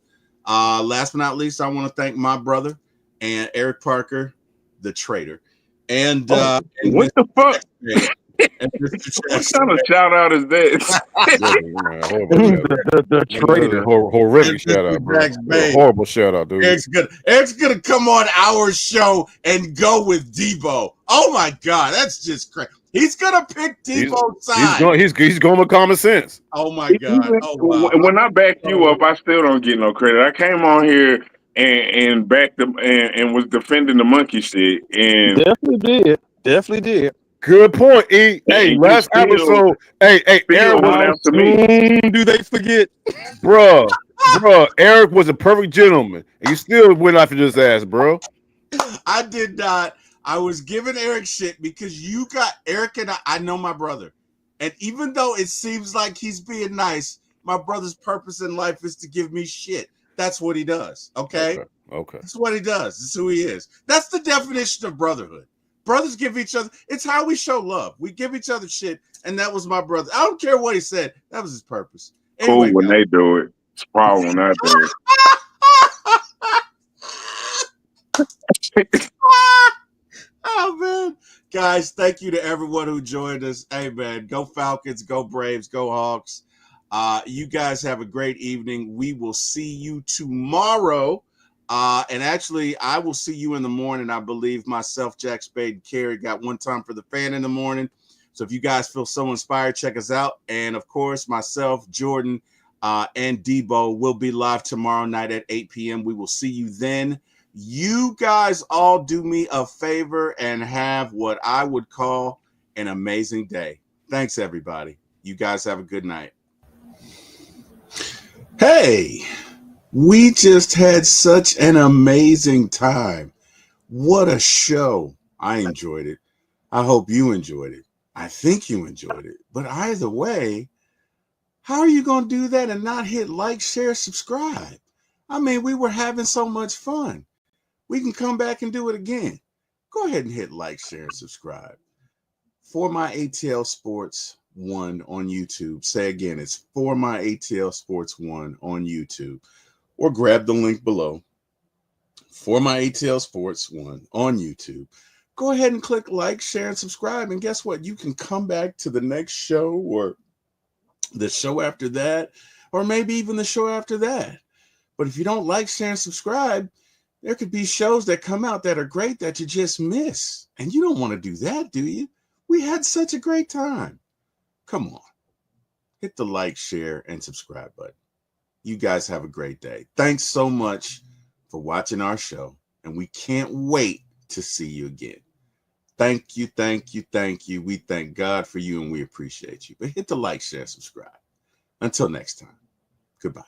Last but not least, I want to thank my brother and Eric Parker, the traitor, and what and the fuck? and Mr. What kind of shout out is that? The traitor. Horrific shout out, bro. Horrible shout out, dude. Eric's gonna come on our show and go with Deboe. Oh my God, that's just crazy. He's gonna pick Deboe's side. He's going with common sense. Oh my God. Oh, wow. When I back you up, I still don't get no credit. I came on here and backed them and was defending the monkey shit. And definitely did. Good point, E. Hey, last episode. Hey, Eric was after me. Do they forget? Bruh, Eric was a perfect gentleman. And you still went after this ass, bro. I did not. I was giving Eric shit because you got Eric and I know my brother. And even though it seems like he's being nice, my brother's purpose in life is to give me shit. That's what he does. Okay. That's what he does. That's who he is. That's the definition of brotherhood. Brothers give each other. It's how we show love. We give each other shit. And that was my brother. I don't care what he said. That was his purpose. Anyway, cool when they do it. It's problem when I do it. Oh man, guys, thank you to everyone who joined us. Hey man, go Falcons, go Braves, go Hawks. You guys have a great evening. We will see you tomorrow. And actually, I will see you in the morning. I believe myself, Jack Spade, and Carrie got one time for the fan in the morning. So if you guys feel so inspired, check us out. And of course, myself, Jordan, and Deboe will be live tomorrow night at 8 p.m. We will see you then. You guys all do me a favor and have what I would call an amazing day. Thanks, everybody. You guys have a good night. Hey, we just had such an amazing time. What a show. I enjoyed it. I hope you enjoyed it. I think you enjoyed it. But either way, how are you going to do that and not hit like, share, subscribe? I mean, we were having so much fun. We can come back and do it again. Go ahead and hit like, share, and subscribe. For My ATL Sports 1 on YouTube. Say again, it's For My ATL Sports 1 on YouTube. Or grab the link below. For My ATL Sports 1 on YouTube. Go ahead and click like, share, and subscribe. And guess what? You can come back to the next show or the show after that, or maybe even the show after that. But if you don't like, share, and subscribe, there could be shows that come out that are great that you just miss. And you don't want to do that, do you? We had such a great time. Come on. Hit the like, share, and subscribe button. You guys have a great day. Thanks so much for watching our show. And we can't wait to see you again. Thank you, thank you, thank you. We thank God for you and we appreciate you. But hit the like, share, subscribe. Until next time, goodbye.